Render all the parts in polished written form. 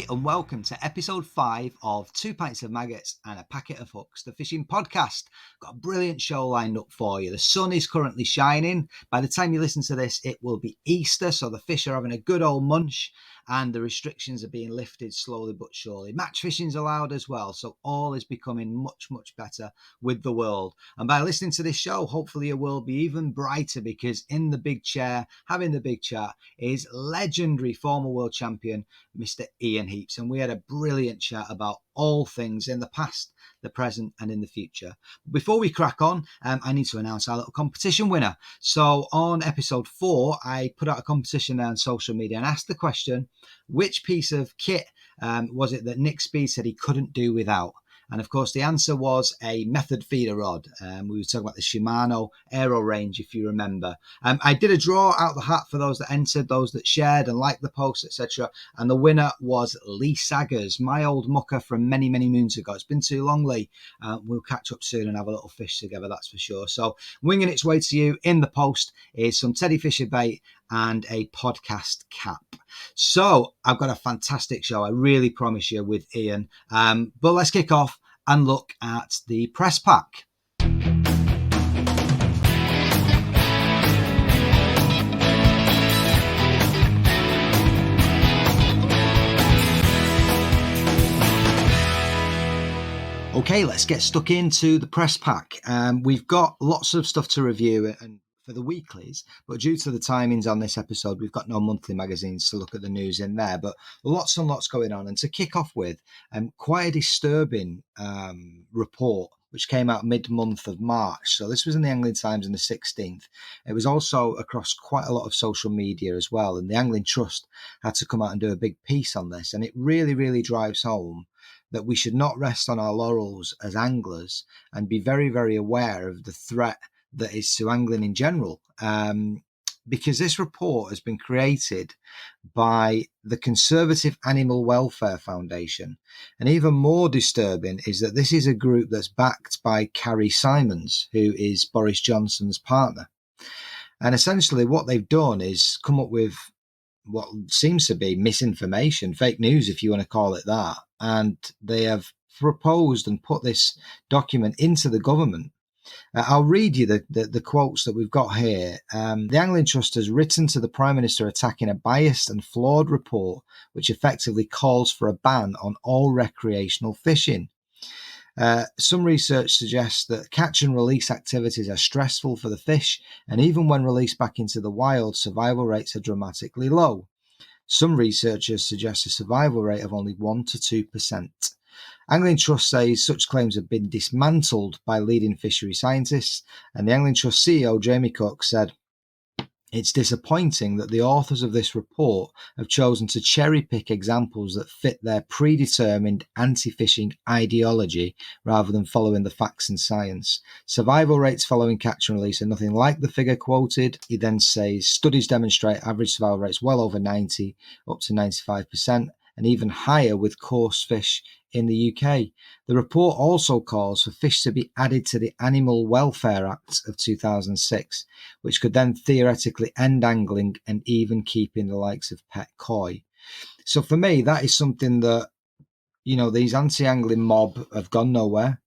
and welcome to episode 5 of 2 Pints of Maggots and a Packet of Hooks, the fishing podcast. Got a brilliant show lined up for you. The sun is currently shining. By the time you listen to this, it will be Easter, so the fish are having a good old munch and the restrictions are being lifted slowly but surely. Match fishing's allowed as well, so all is becoming much, much better with the world. And by listening to this show, hopefully your world will be even brighter, because in the big chair, having the big chat, is legendary former world champion, Mr. Ian Heaps. And we had a brilliant chat about all things in the past, the present and in the future. Before we crack on, I need to announce our little competition winner. So on episode 4, I put out a competition on social media and asked the question, which piece of kit was it that Nick Speed said he couldn't do without? And of course, the answer was a method feeder rod. We were talking about the Shimano Aero range, if you remember. I did a draw out the hat for those that entered, those that shared and liked the post, etc. And the winner was Lee Saggers, my old mucker from many, many moons ago. It's been too long, Lee. We'll catch up soon and have a little fish together, that's for sure. So winging its way to you in the post is some Teddy Fisher bait and a podcast cap. So I've got a fantastic show, I really promise you, with Ian. But let's kick off and look at the press pack. Okay, let's get stuck into the press pack. We've got lots of stuff to review and for the weeklies, but due to the timings on this episode, we've got no monthly magazines to look at the news in there, but lots and lots going on. And to kick off with, quite a disturbing report which came out mid-month of March. So this was in the Angling Times on the 16th. It was also across quite a lot of social media as well, and the Angling Trust had to come out and do a big piece on this, and it really, really drives home that we should not rest on our laurels as anglers and be very, very aware of the threat that is to angling in general, because this report has been created by the Conservative Animal Welfare Foundation. And even more disturbing is that this is a group that's backed by Carrie Simons, who is Boris Johnson's partner. And essentially what they've done is come up with what seems to be misinformation, fake news, if you want to call it that. And they have proposed and put this document into the government. I'll read you the quotes that we've got here. The Angling Trust has written to the Prime Minister attacking a biased and flawed report which effectively calls for a ban on all recreational fishing. Some research suggests that catch and release activities are stressful for the fish, and even when released back into the wild, survival rates are dramatically low. Some researchers suggest a survival rate of only 1 to 2%. Angling Trust says such claims have been dismantled by leading fishery scientists, and the Angling Trust CEO Jamie Cook said, "It's disappointing that the authors of this report have chosen to cherry-pick examples that fit their predetermined anti-fishing ideology rather than following the facts and science. Survival rates following catch and release are nothing like the figure quoted." He then says, "Studies demonstrate average survival rates well over 90, up to 95%, and even higher with coarse fish in the UK. The report also calls for fish to be added to the Animal Welfare Act of 2006, which could then theoretically end angling and even keep in the likes of pet koi." So for me, that is something that, you know, these anti-angling mob have gone nowhere.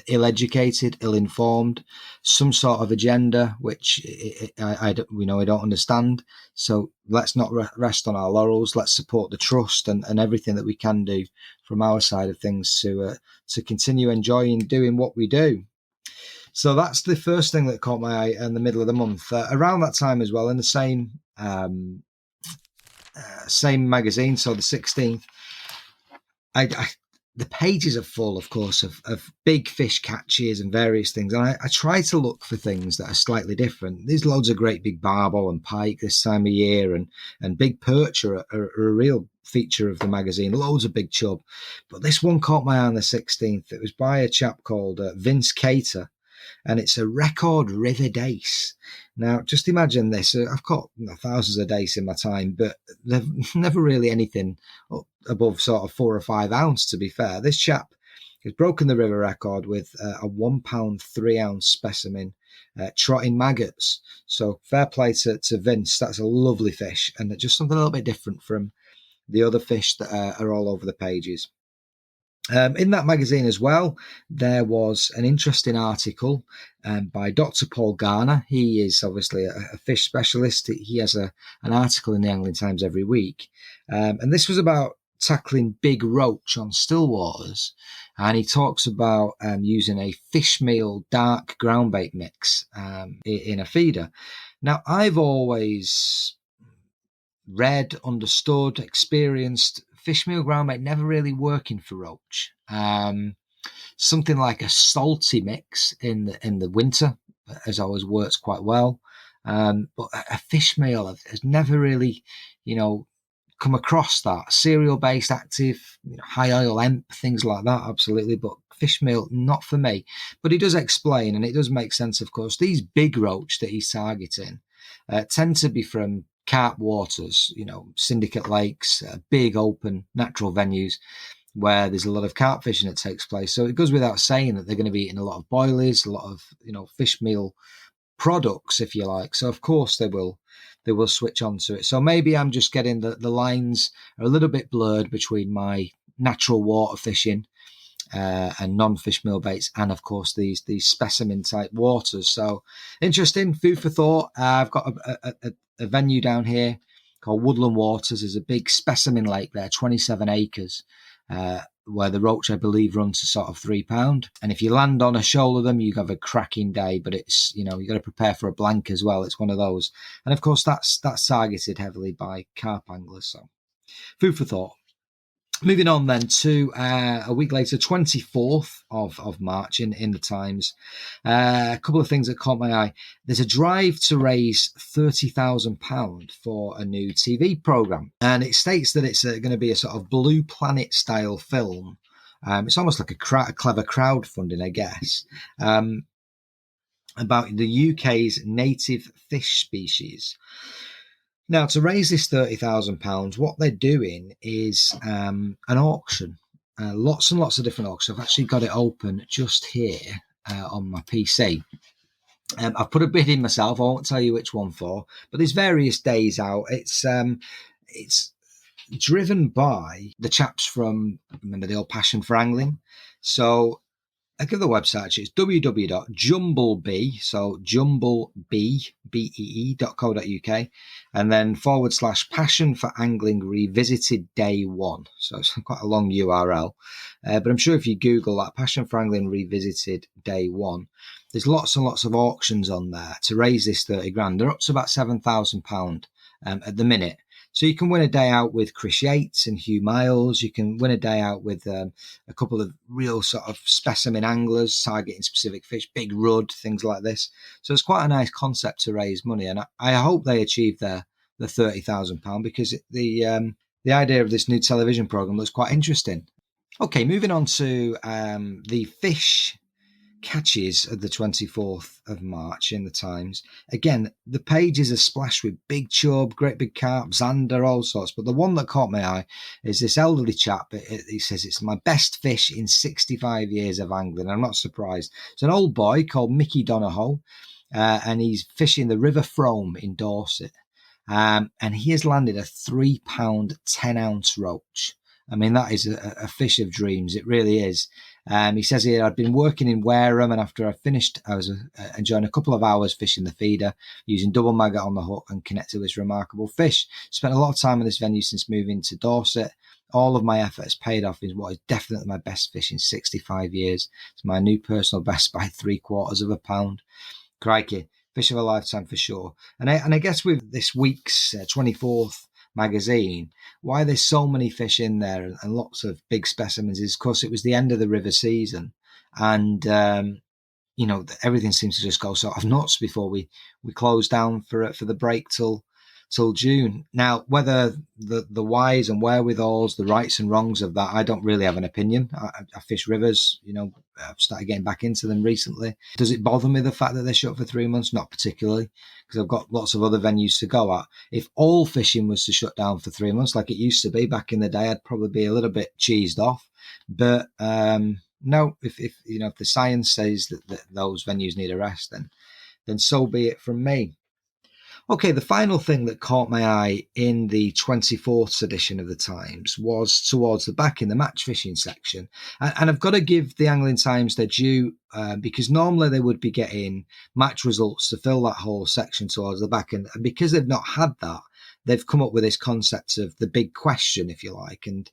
Ill-educated, ill-informed, some sort of agenda, which I don't understand. So let's not rest on our laurels. Let's support the trust and everything that we can do from our side of things to continue enjoying doing what we do. So that's the first thing that caught my eye in the middle of the month. Around that time as well, in the same magazine, so the 16th, the pages are full, of course, of big fish catches and various things. And I try to look for things that are slightly different. There's loads of great big barbel and pike this time of year, and big perch are a real feature of the magazine. Loads of big chub. But this one caught my eye on the 16th. It was by a chap called Vince Cater, and it's a record river dace. Now, just imagine this. I've caught thousands of dace in my time, but they've never really anything above sort of 4 or 5 ounce, to be fair. This chap has broken the river record with a 1 pound 3 ounce specimen trotting maggots. So fair play to Vince. That's a lovely fish, and just something a little bit different from the other fish that are all over the pages. In that magazine as well, there was an interesting article by Dr. Paul Garner. He is obviously a fish specialist. He has an article in the Angling Times every week. And this was about tackling big roach on still waters. And he talks about using a fish meal dark ground bait mix in a feeder. Now, I've always read, understood, experienced fishmeal ground bait never really working for roach. Something like a salty mix in the winter has always worked quite well. But a fishmeal has never really, come across that. Cereal based active, high oil hemp, things like that, absolutely. But fishmeal, not for me. But he does explain, and it does make sense, of course. These big roach that he's targeting tend to be from carp waters, syndicate lakes, big open natural venues where there's a lot of carp fishing that takes place. So it goes without saying that they're going to be eating a lot of boilies, a lot of, fish meal products, if you like. So of course they will switch on to it. So maybe I'm just getting the lines are a little bit blurred between my natural water fishing and non-fish meal baits, and of course these specimen type waters. So interesting, food for thought. I've got a venue down here called Woodland Waters. There's a big specimen lake there, 27 acres, where the roach, I believe, run to sort of £3. And if you land on a shoal of them, you have a cracking day. But it's, you got to prepare for a blank as well. It's one of those. And of course, that's targeted heavily by carp anglers. So food for thought. Moving on then to a week later, 24th of March in the Times. A couple of things that caught my eye. There's a drive to raise £30,000 for a new TV programme. And it states that it's going to be a sort of Blue Planet style film. It's almost like a clever crowdfunding, I guess, about the UK's native fish species. Now, to raise this £30,000, what they're doing is an auction. Lots and lots of different auctions. I've actually got it open just here on my PC. I've put a bid in myself. I won't tell you which one for, but there's various days out. It's driven by the chaps from, remember the old Passion for Angling? So I give the website, it's www.jumblebee, so jumblebee.co.uk, and then / Passion for Angling Revisited Day 1. So it's quite a long URL. But I'm sure if you Google that, Passion for Angling Revisited Day 1, there's lots and lots of auctions on there to raise this 30 grand. They're up to about £7,000 at the minute. So you can win a day out with Chris Yates and Hugh Miles. You can win a day out with a couple of real sort of specimen anglers targeting specific fish, big rudd, things like this. So it's quite a nice concept to raise money. And I hope they achieve the £30,000 because the idea of this new television programme looks quite interesting. Okay, moving on to the fish catches of the 24th of March in the Times. Again, the pages are splashed with big chub, great big carp, zander, all sorts. But the one that caught my eye is this elderly chap. He says, it's my best fish in 65 years of angling. I'm not surprised. It's an old boy called Mickey Donahoe, and he's fishing the River Frome in Dorset. And he has landed a £3 10-ounce roach. I mean, that is a fish of dreams. It really is. He says here, I'd been working in Wareham, and after I finished, I was enjoying a couple of hours fishing the feeder, using double maggot on the hook and connected with this remarkable fish. Spent a lot of time in this venue since moving to Dorset. All of my effort has paid off in what is definitely my best fish in 65 years. It's my new personal best by £0.75 pounds. Crikey, fish of a lifetime for sure. And I guess with this week's 24th magazine, why there's so many fish in there and lots of big specimens is because it was the end of the river season, and everything seems to just go sort of nuts before we close down for the break till June. Now, whether the whys and wherewithals, the rights and wrongs of that, I don't really have an opinion. I fish rivers, I've started getting back into them recently. Does it bother me the fact that they're shut for 3 months? Not particularly, because I've got lots of other venues to go at. If all fishing was to shut down for 3 months like it used to be back in the day, I'd probably be a little bit cheesed off. But no, if the science says that those venues need a rest, then so be it from me. Okay, the final thing that caught my eye in the 24th edition of the Times was towards the back in the match fishing section. And I've got to give the Angling Times their due, because normally they would be getting match results to fill that whole section towards the back. And because they've not had that, they've come up with this concept of the big question, if you like. And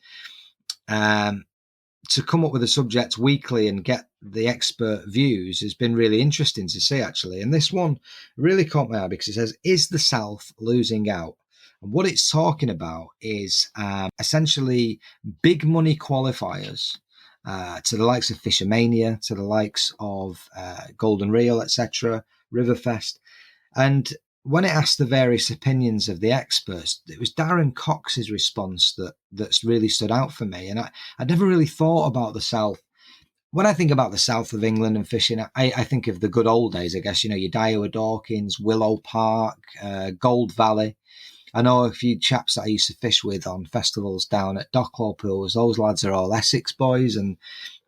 to come up with a subject weekly and get the expert views has been really interesting to see, actually. And this one really caught my eye because it says, is the South losing out? And what it's talking about is essentially big money qualifiers to the likes of Fishermania, to the likes of Golden Reel, etc., Riverfest. And when it asked the various opinions of the experts, it was Darren Cox's response that's really stood out for me. And I never really thought about the South. When I think about the south of England and fishing, I think of the good old days, I guess, your Daiwa Dawkins, Willow Park, Gold Valley. I know a few chaps that I used to fish with on festivals down at Dockwell Pools. Those lads are all Essex boys, and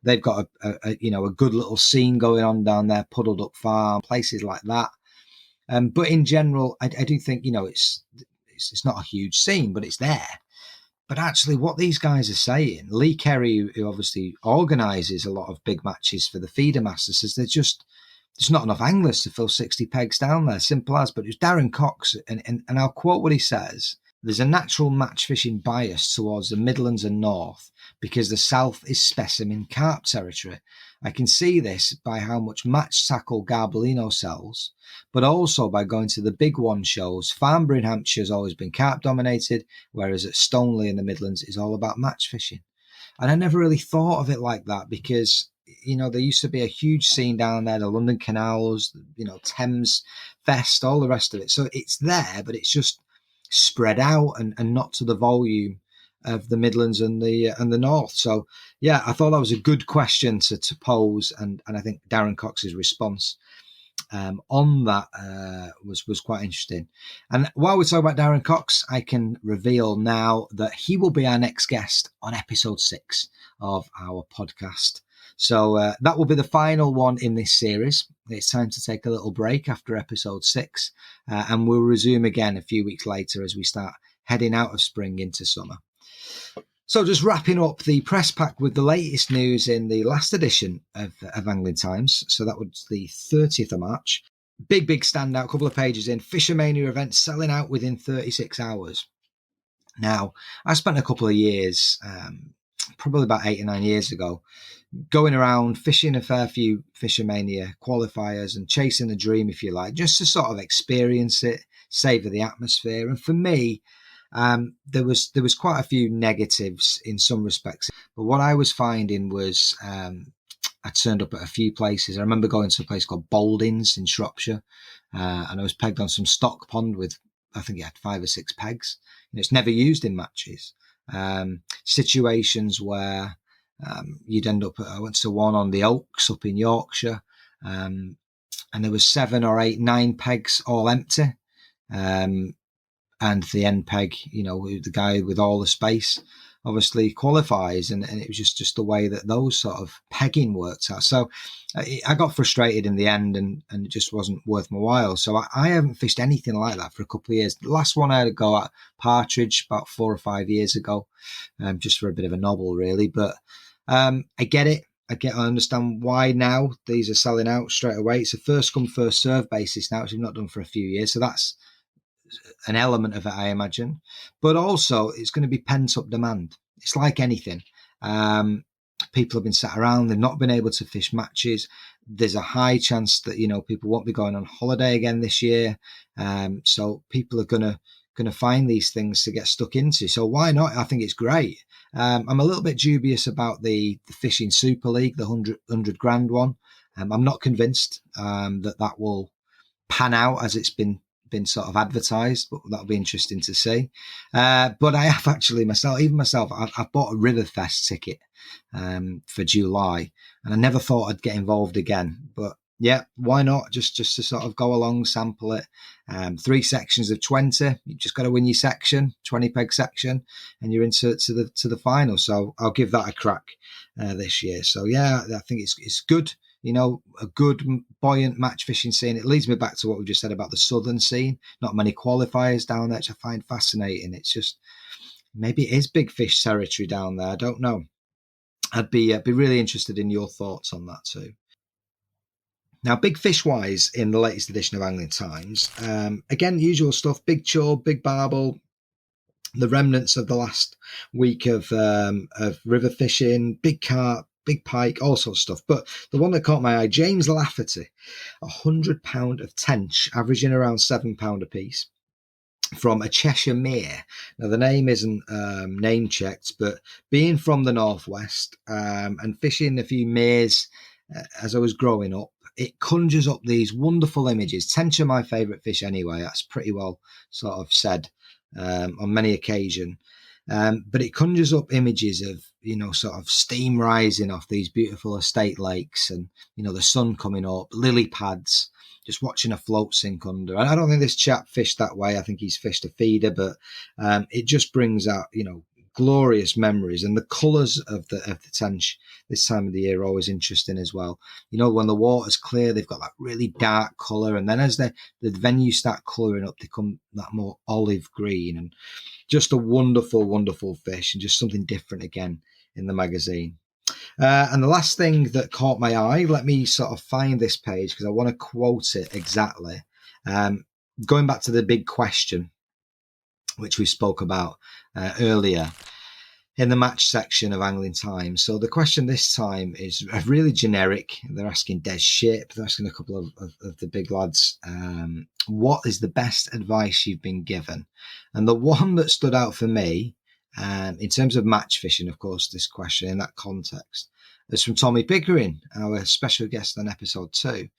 they've got a good little scene going on down there, Puddle Duck Farm, places like that. But in general, I do think, it's not a huge scene, but it's there. But actually, what these guys are saying, Lee Kerry, who obviously organises a lot of big matches for the feeder masters, says there's not enough anglers to fill 60 pegs down there. Simple as. But it was Darren Cox, and I'll quote what he says. There's a natural match fishing bias towards the Midlands and North because the South is specimen carp territory. I can see this by how much match tackle Garbolino sells, but also by going to the big one shows. Farnborough in Hampshire has always been carp dominated, whereas at Stoneleigh in the Midlands is all about match fishing. And I never really thought of it like that because, there used to be a huge scene down there, the London Canals, Thames Fest, all the rest of it. So it's there, but it's just spread out and not to the volume of the Midlands and the North. So yeah, I thought that was a good question to pose, and I think Darren Cox's response on that was quite interesting. And while we're talking about Darren Cox, I can reveal now that he will be our next guest on episode 6 of our podcast. So that will be the final one in this series. It's time to take a little break after episode 6, and we'll resume again a few weeks later as we start heading out of spring into summer. So just wrapping up the press pack with the latest news in the last edition of Angling Times. So that was the 30th of March. Big standout, couple of pages in. Fishermania event selling out within 36 hours. Now, I spent a couple of years, probably about 8 or 9 years ago, going around fishing a fair few Fishermania qualifiers and chasing the dream, if you like, just to sort of experience it, savour the atmosphere. And for me, there was quite a few negatives in some respects, but what I was finding was I turned up at a few places. I remember going to a place called Baldings in Shropshire, and I was pegged on some stock pond with, I think it had 5 or 6 pegs. It's never used in matches. Situations where you'd end up, I went to one on the Oaks up in Yorkshire, and there was 7 or 8, 9 pegs all empty. And the end peg, the guy with all the space obviously qualifies. And it was just the way that those sort of pegging worked out. So I got frustrated in the end and it just wasn't worth my while. So I haven't fished anything like that for a couple of years. The last one I had to go at Partridge about 4 or 5 years ago, just for a bit of a nobble really. But I get it. I understand why now these are selling out straight away. It's a first come, first serve basis now, which we've not done for a few years. So that's an element of it, I imagine. But also, it's going to be pent up demand. It's like anything. People have been sat around, they've not been able to fish matches. There's a high chance that, people won't be going on holiday again this year. So people are going to find these things to get stuck into. So why not? I think it's great. I'm a little bit dubious about the Fishing Super League, the 100 grand one. I'm not convinced that will pan out as it's been sort of advertised, but that'll be interesting to see. But I have actually myself, I've bought a Riverfest ticket for July, and I never thought I'd get involved again. But yeah, why not? Just to sort of go along, sample it. 3 sections of 20. You just got to win your section, 20 peg section, and you're into the final. So I'll give that a crack this year. So yeah, I think it's good. a good buoyant match fishing scene. It leads me back to what we just said about the southern scene. Not many qualifiers down there, which I find fascinating. It's just, maybe it is big fish territory down there. I don't know. I'd be really interested in your thoughts on that too. Now, big fish wise, in the latest edition of Angling Times, again, usual stuff: big chub, big barbel, the remnants of the last week of river fishing, big carp, big pike, all sorts of stuff. But the one that caught my eye, James Lafferty, 100 pound of tench, averaging around £7 a piece, from a Cheshire mere. Now, the name isn't name checked, but being from the northwest and fishing a few meres as I was growing up, it conjures up these wonderful images. Tench are my favourite fish anyway. That's pretty well sort of said on many occasions. But it conjures up images of, sort of steam rising off these beautiful estate lakes and, the sun coming up, lily pads, just watching a float sink under. And I don't think this chap fished that way. I think he's fished a feeder, but it just brings out, glorious memories. And the colours of the tench this time of the year are always interesting as well. When the water's clear, they've got that really dark colour. And then as the venues start colouring up, they become that more olive green. And just a wonderful, wonderful fish, and just something different again in the magazine. And the last thing that caught my eye, let me sort of find this page because I want to quote it exactly. Going back to the big question, which we spoke about earlier in the match section of Angling Times. So the question this time is really generic. They're asking Des Ship, they're asking a couple of the big lads, what is the best advice you've been given? And the one that stood out for me, in terms of match fishing, of course, this question in that context, is from Tommy Pickering, our special guest on episode 2.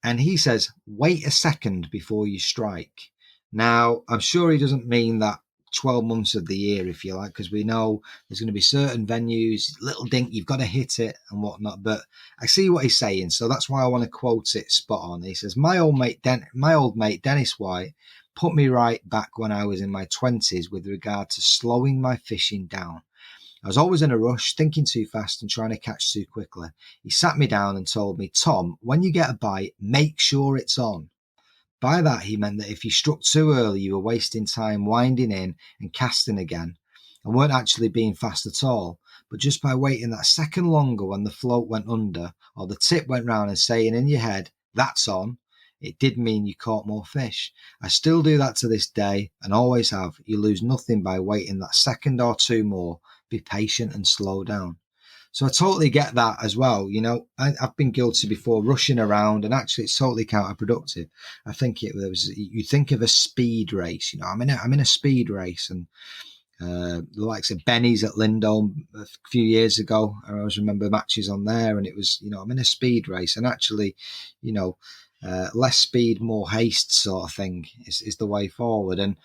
And he says, wait a second before you strike. Now, I'm sure he doesn't mean that 12 months of the year, if you like, because we know there's going to be certain venues, little dink, you've got to hit it and whatnot. But I see what he's saying, so that's why I want to quote it spot on. He says, my old mate Dennis White put me right back when I was in my 20s with regard to slowing my fishing down. I was always in a rush, thinking too fast and trying to catch too quickly. He sat me down and told me, Tom, when you get a bite, make sure it's on. By that, he meant that if you struck too early, you were wasting time winding in and casting again and weren't actually being fast at all. But just by waiting that second longer when the float went under or the tip went round and saying in your head, that's on, it did mean you caught more fish. I still do that to this day and always have. You lose nothing by waiting that second or two more. Be patient and slow down. So I totally get that as well. I've been guilty before, rushing around, and actually it's totally counterproductive. I think you think of a speed race. I'm in a speed race, and the likes of Benny's at Lindholm a few years ago. I always remember matches on there, and it was, I'm in a speed race, and actually, less speed, more haste sort of thing is the way forward. And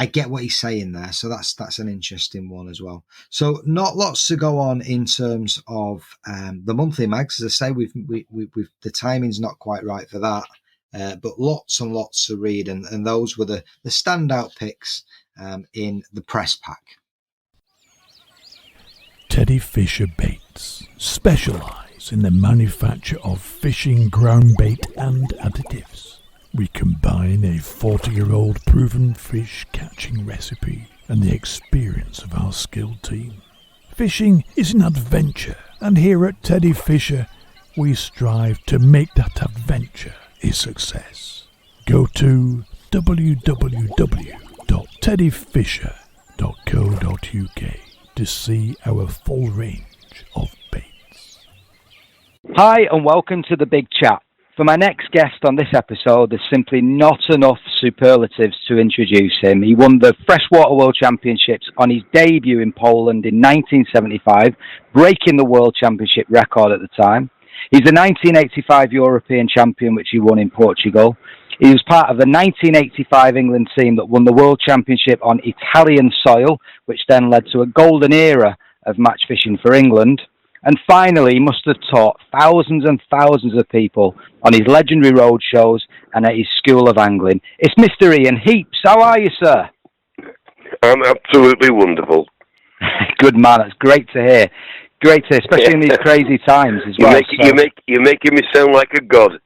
I get what he's saying there, so that's an interesting one as well. So not lots to go on in terms of the monthly mags. As I say, we've the timing's not quite right for that, but lots and lots to read, and those were the standout picks in the press pack. Teddy Fisher Baits specialise in the manufacture of fishing ground bait and additives. We combine a 40-year-old proven fish catching recipe and the experience of our skilled team. Fishing is an adventure, and here at Teddy Fisher, we strive to make that adventure a success. Go to www.teddyfisher.co.uk to see our full range of baits. Hi and welcome to The Big Chat. For my next guest on this episode, there's simply not enough superlatives to introduce him. He won the Freshwater World Championships on his debut in Poland in 1975, breaking the World Championship record at the time. He's the 1985 European Champion, which he won in Portugal. He was part of the 1985 England team that won the World Championship on Italian soil, which then led to a golden era of match fishing for England. And finally, he must have taught thousands and thousands of people on his legendary road shows and at his school of angling. It's Mr. Ian Heaps. How are you, sir? I'm absolutely wonderful. Good man. That's great to hear. Great to, especially in these crazy times as well. You're making me sound like a god.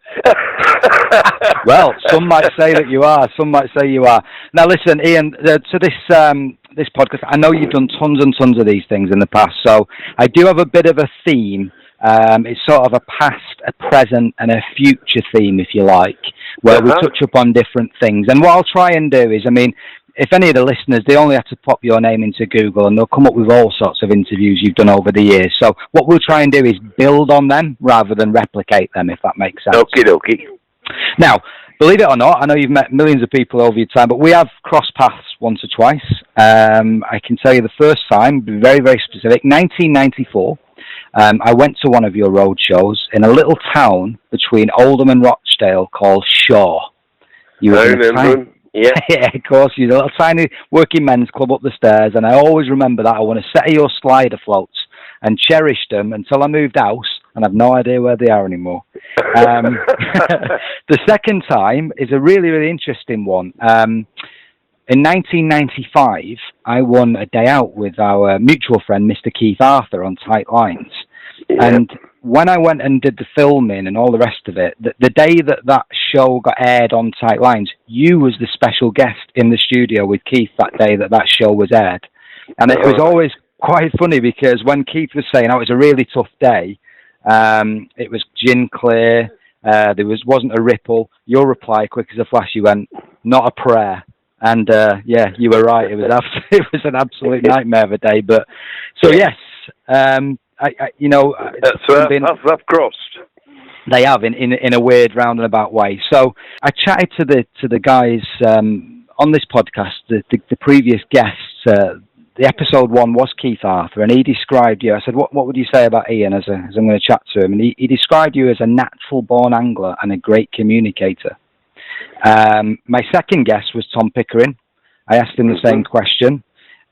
Well, some might say that you are. Some might say you are. Now, listen, Ian. To this podcast, I know you've done tons and tons of these things in the past. So I do have a bit of a theme. It's sort of a past, a present, and a future theme, if you like, where we touch upon different things. And what I'll try and do is, I mean, if any of the listeners, they only have to pop your name into Google and they'll come up with all sorts of interviews you've done over the years. So what we'll try and do is build on them rather than replicate them, if that makes sense. Okie dokie. Now, believe it or not, I know you've met millions of people over your time, but we have crossed paths once or twice. I can tell you the first time, very, very specific, 1994. I went to one of your road shows in a little town between Oldham and Rochdale called Shaw. I remember. Yeah. Yeah, of course. You was a little tiny working men's club up the stairs, and I always remember that. I won a set of your slider floats and cherished them until I moved house, and I've no idea where they are anymore. The second time is a really, really interesting one. In 1995, I won a day out with our mutual friend, Mr. Keith Arthur, on Tight Lines. Yeah. And when I went and did the filming and all the rest of it, the day that show got aired on Tight Lines, you was the special guest in the studio with Keith that day that show was aired. And it was always quite funny because when Keith was saying, it was a really tough day, it was gin clear, there wasn't a ripple. Your reply, quick as a flash, you went, not a prayer. And yeah, you were right. It was an absolute nightmare of a day. But so yes, I've crossed. They have in a weird roundabout way. So I chatted to the guys on this podcast, the previous guests. The episode 1 was Keith Arthur, and he described you. I said, "What would you say about Ian?" As I'm going to chat to him, and he described you as a natural born angler and a great communicator. My second guest was Tom Pickering. I asked him the same question,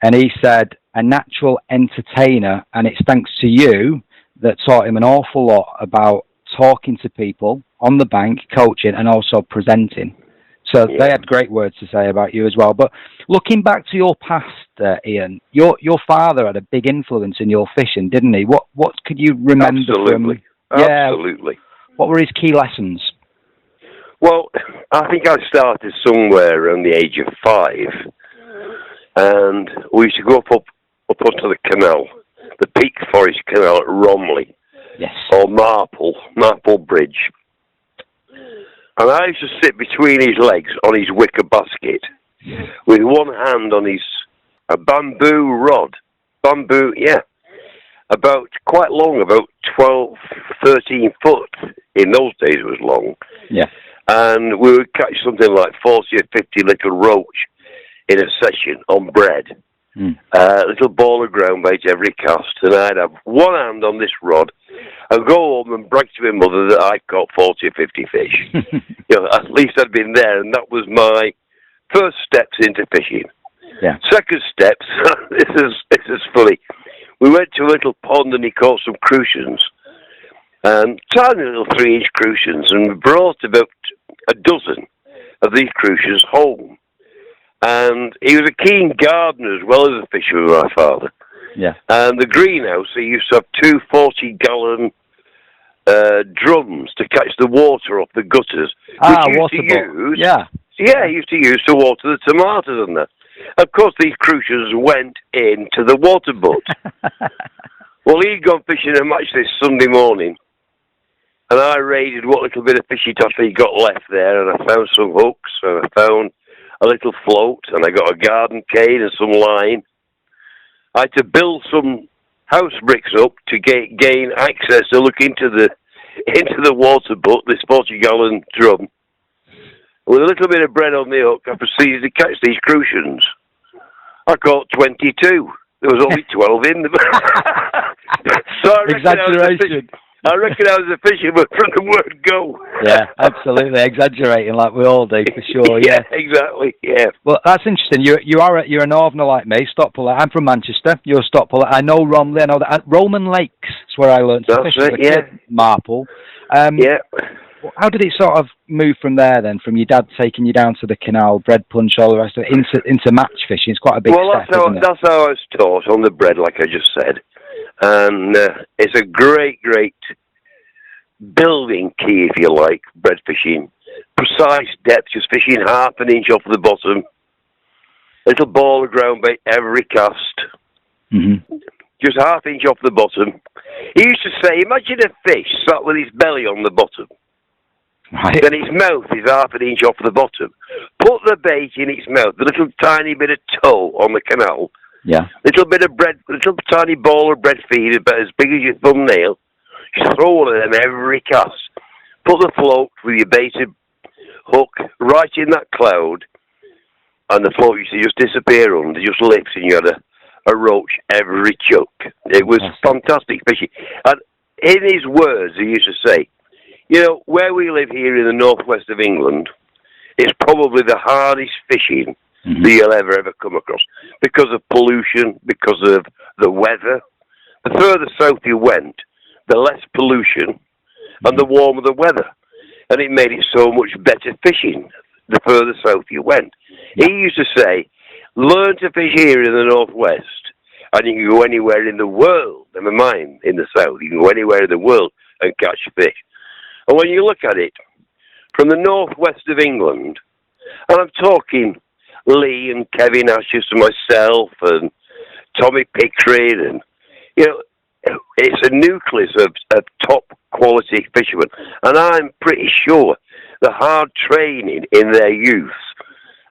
and he said, a natural entertainer, and it's thanks to you that taught him an awful lot about talking to people on the bank, coaching, and also presenting. So they had great words to say about you as well. But looking back to your past, Ian, your father had a big influence in your fishing, didn't he? What could you remember from... Absolutely. What were his key lessons? Well, I think I started somewhere around the age of 5, and we used to go up onto the canal, the Peak Forest Canal at Romley, yes, or Marple Bridge. And I used to sit between his legs on his wicker basket, with one hand on a bamboo rod, about quite long, about 12, 13 foot. In those days it was long. Yeah. And we would catch something like 40 or 50 little roach in a session on bread. A little ball of ground bait every cast. And I'd have one hand on this rod and go home and brag to my mother that I'd caught 40 or 50 fish. At least I'd been there, and that was my first steps into fishing. Yeah. Second steps, this is funny. We went to a little pond and he caught some crucians. Tiny little 3-inch crucians, and we brought about a dozen of these crucians home. And he was a keen gardener as well as a fisher with my father. Yeah. And the greenhouse, he used to have 2 40-gallon drums to catch the water off the gutters. Which he used to use to water the tomatoes and that. Of course, these crucians went into the water butt. Well, he'd gone fishing a match this Sunday morning, and I raided what little bit of fishy tackle he got left there, and I found some hooks, and I found a little float, and I got a garden cane and some line. I had to build some house bricks up to gain access to look into the water butt, this 40-gallon drum. With a little bit of bread on the hook, I proceeded to catch these crucians. I caught 22. There was only 12 in them. So I reckon I was a fisherman from the word go. Yeah, absolutely. Exaggerating like we all do, for sure. Yeah, exactly. Yeah. Well, that's interesting. You're a Northerner like me, Stockpuller. I'm from Manchester. You're a Stockpuller. I know Romley. I know that. Roman Lakes is where I learned to fish as a kid. Marple. Yeah. How did it sort of move from there then? From your dad taking you down to the canal, bread punch, all the rest of it, into match fishing? It's quite a big step, isn't it? That's how I was taught on the bread, like I just said. And it's a great building key, if you like, bread fishing. Precise depth, just fishing half an inch off the bottom. Little ball of ground bait every cast. Mm-hmm. Just half inch off the bottom. He used to say, imagine a fish sat with his belly on the bottom. Right. Then its mouth is half an inch off the bottom. Put the bait in its mouth, the little tiny bit of toe on the canal. Yeah. Little bit of bread, little tiny ball of bread feed about as big as your thumbnail. Just throw one of them every cast. Put the float with your baited hook right in that cloud, and the float used to just disappear under, just lifts, and you had a roach every chuck. It was fantastic fishing. And in his words, he used to say, you know, where we live here in the northwest of England, it's probably the hardest fishing that you'll ever come across, because of pollution, because of the weather. The further south you went, the less pollution and the warmer the weather. And it made it so much better fishing the further south you went. He used to say, learn to fish here in the northwest, and you can go anywhere in the world, never mind in the south, you can go anywhere in the world and catch fish. And when you look at it, from the northwest of England, and I'm talking Lee and Kevin Ashes and myself and Tommy Pickering, and, you know, it's a nucleus of top quality fishermen. And I'm pretty sure the hard training in their youth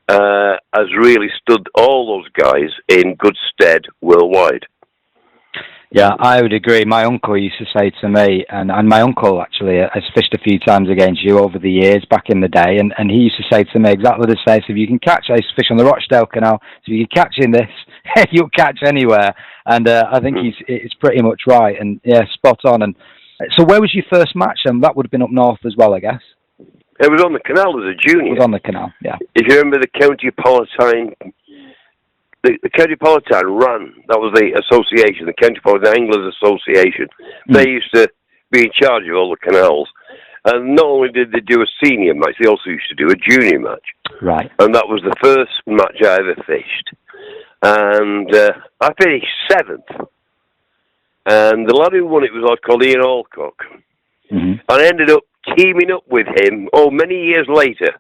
has really stood all those guys in good stead worldwide. Yeah, I would agree. My uncle used to say to me, and my uncle actually has fished a few times against you over the years, back in the day, and he used to say to me exactly the same. So if you can catch, I used to fish on the Rochdale Canal, so if you can catch in this, you'll catch anywhere. And I think it's pretty much right, and yeah, spot on. And so where was your first match? And that would have been up north as well, I guess. It was on the canal as a junior. It was on the canal, yeah. If you remember the County Palatine, the County Palatine ran, that was the association, the County Palatine Anglers Association. They used to be in charge of all the canals. And not only did they do a senior match, they also used to do a junior match. Right. And that was the first match I ever fished. And I finished 7th. And the lad who won it was called Ian Alcock. And I ended up teaming up with him, many years later.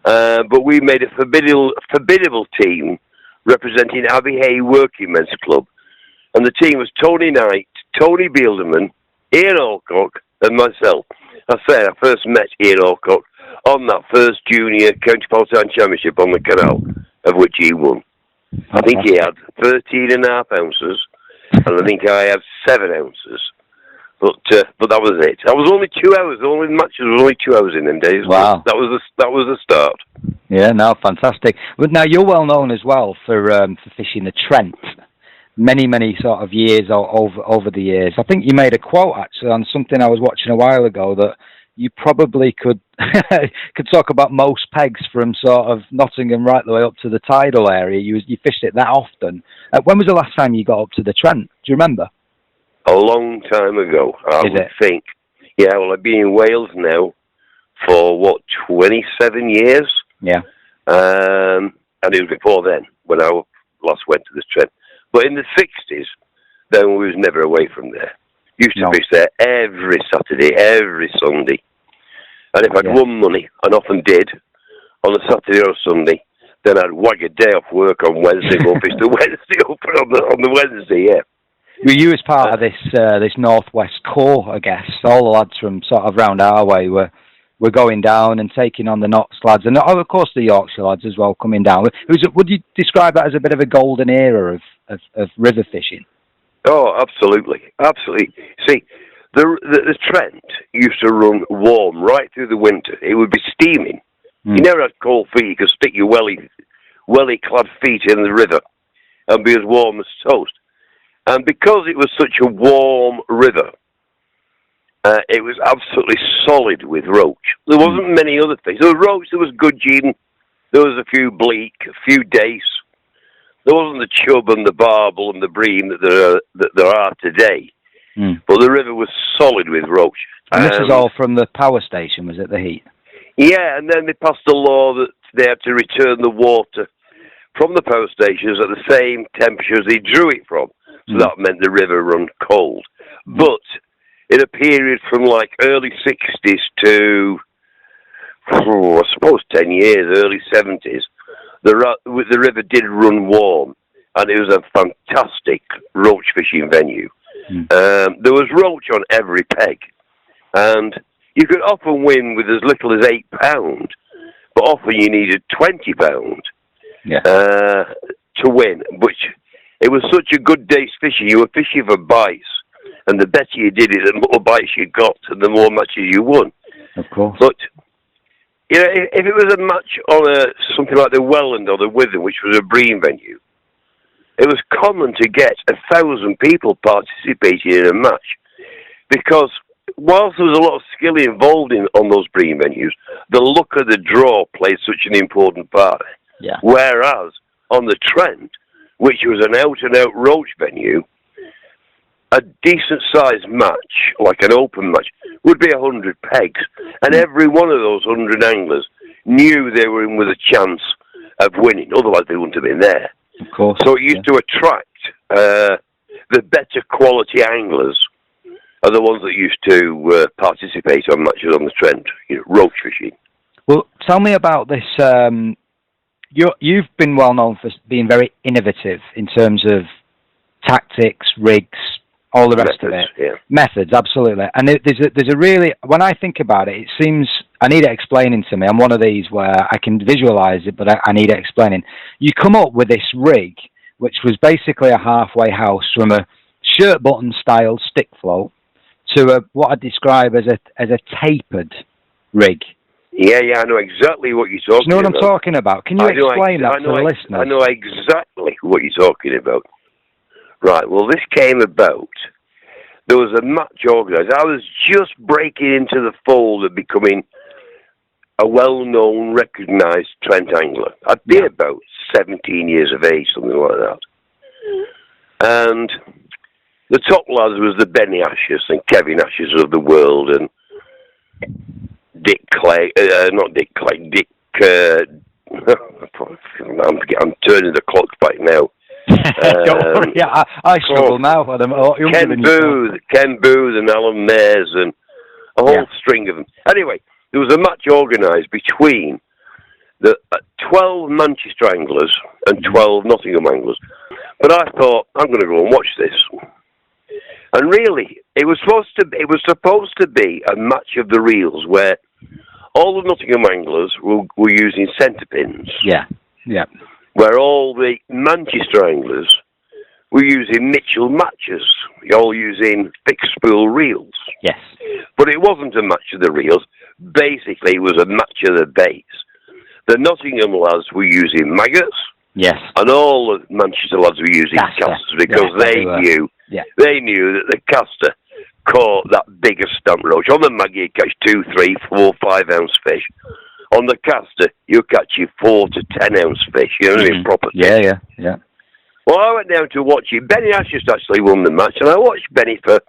But we made a formidable team representing Abbey Hay Working Men's Club. And the team was Tony Knight, Tony Bielderman, Ian Alcock, and myself. I say I first met Ian Alcock on that first junior County Palatine Championship on the canal, of which he won. I think he had 13.5 ounces, and I think I had 7 ounces. But that was it. I was only 2 hours. The only match was only 2 hours in them days. Wow. That was the start. Yeah, no, fantastic. But now you're well known as well for fishing the Trent. Many sort of years over the years. I think you made a quote actually on something I was watching a while ago that you probably could talk about most pegs from sort of Nottingham right the way up to the tidal area. You fished it that often. When was the last time you got up to the Trent? Do you remember? A long time ago, I would think. Yeah, well, I've been in Wales now for 27 years. Yeah. And it was before then when I last went to the Trent. But in the 60s, then we was never away from there. Used to fish there every Saturday, every Sunday. And if I'd won money, and often did, on a Saturday or a Sunday, then I'd wag a day off work on Wednesday, go fish the Wednesday up on the Wednesday, yeah. Were you as part of this Northwest Corps, I guess? All the lads from sort of round our way were going down and taking on the Notts lads, and of course the Yorkshire lads as well coming down. Would you describe that as a bit of a golden era of river fishing? Oh, absolutely. See, the Trent used to run warm right through the winter. It would be steaming. You never had cold feet. You could stick your welly-clad feet in the river and be as warm as toast. And because it was such a warm river, it was absolutely solid with roach. There wasn't many other fish. There was roach, there was gudgeon, there was a few bleak, a few dace. There wasn't the chub and the barbel and the bream that there are today. But the river was solid with roach. And this is all from the power station, was it, the heat? Yeah, and then they passed a law that they had to return the water from the power stations at the same temperature as they drew it from. So that meant the river run cold. But in a period from like early 60s to, I suppose 10 years, early 70s, the river did run warm, and it was a fantastic roach fishing venue. There was roach on every peg, and you could often win with as little as £8, but often you needed £20 to win, which it was such a good day's fishing. You were fishing for bites, and the better you did it, the more bites you got, and the more matches you won. Of course. But you know, if it was a match on something like the Welland or the Witham, which was a bream venue, it was common to get 1,000 people participating in a match, because whilst there was a lot of skill involved on those bream venues, the luck of the draw played such an important part. Yeah. Whereas on the Trent, which was an out-and-out roach venue, a decent-sized match, like an open match, would be 100 pegs, and every one of those 100 anglers knew they were in with a chance of winning. Otherwise, they wouldn't have been there. Of course. So it used to attract the better quality anglers are the ones that used to participate on matches on the Trent, roach fishing. Well, tell me about this. You've been well known for being very innovative in terms of tactics, rigs, all the rest of it. Yeah. Methods, absolutely. And there's a really, when I think about it, it seems, I need it explaining to me. I'm one of these where I can visualize it, but I need it explaining. You come up with this rig, which was basically a halfway house from a shirt button style stick float to what I describe as a tapered rig. Yeah, I know exactly what you're talking about. Do you know what I'm talking about? Can you explain that to the listeners? I know exactly what you're talking about. Right, well, this came about. There was a match organised. I was just breaking into the fold of becoming a well-known, recognised Trent angler. I'd be about 17 years of age, something like that. And the top lads was the Benny Ashes and Kevin Ashes of the world, and Dick Clay, not Dick Clay, Dick, I'm turning the clock back now. Don't worry, I struggle now. Ken Booth and Alan Nares and a whole string of them. Anyway, there was a match organised between the 12 Manchester anglers and 12 Nottingham anglers. But I thought, I'm going to go and watch this. And really, it was supposed to be a match of the reels where all the Nottingham anglers were using centre pins. Yeah. Where all the Manchester anglers were using Mitchell matches, all using fixed spool reels. Yes. But it wasn't a match of the reels. Basically, it was a match of the baits. The Nottingham lads were using maggots. Yes. And all the Manchester lads were using casters because they knew that the caster caught that bigger stump roach. On the maggot, you catch 2, 3, 4, 5 ounce fish. On the caster, you catch your 4 to 10 ounce fish. You know what I mean? Proper. Yeah. Well, I went down to watch it. Benny Ashes actually won the match, and I watched Benny for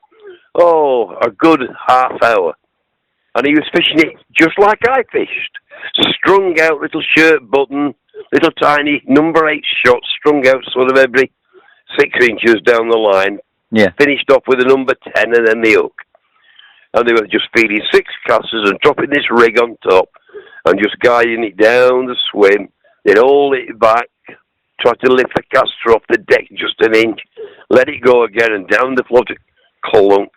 a good half hour. And he was fishing it just like I fished. Strung out little shirt button, little tiny number 8 shots strung out sort of every 6 inches down the line. Yeah. Finished off with a number 10 and then the hook. And they were just feeding 6 casters and dropping this rig on top and just guiding it down the swim. They'd hold it back, try to lift the caster off the deck just an inch, let it go again and down the floor to clunk.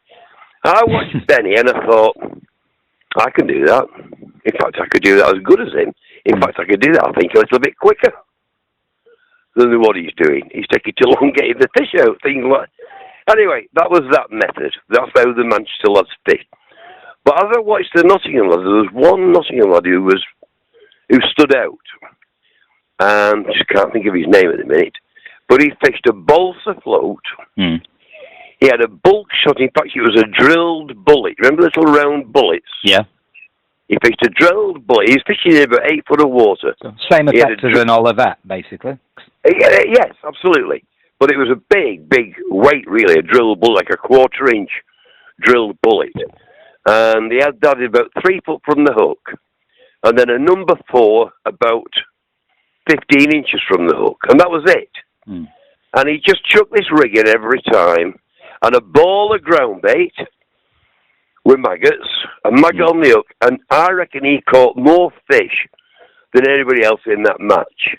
I watched Benny and I thought, I can do that. In fact, I could do that as good as him. In fact, I could do that, I think, a little bit quicker than what he's doing. He's taking too long getting the fish out, things like. Anyway, that was that method. That's how the Manchester lads fished. But as I watched the Nottingham lads, there was one Nottingham lad who stood out. And I just can't think of his name at the minute. But he fished a balsa float. Mm. He had a bulk shot. In fact, it was a drilled bullet. Remember little round bullets? Yeah. He fished a drilled bullet. He's fishing in about 8 foot of water. So same effect as an Olivet, basically. Yes, absolutely. But it was a big weight, really, a drilled bullet, like a 1/4 inch drilled bullet. And he had that about 3 foot from the hook. And then a number 4 about 15 inches from the hook. And that was it. Mm. And he just chucked this rig in every time, and a ball of ground bait with maggots, a maggot on the hook, and I reckon he caught more fish than anybody else in that match.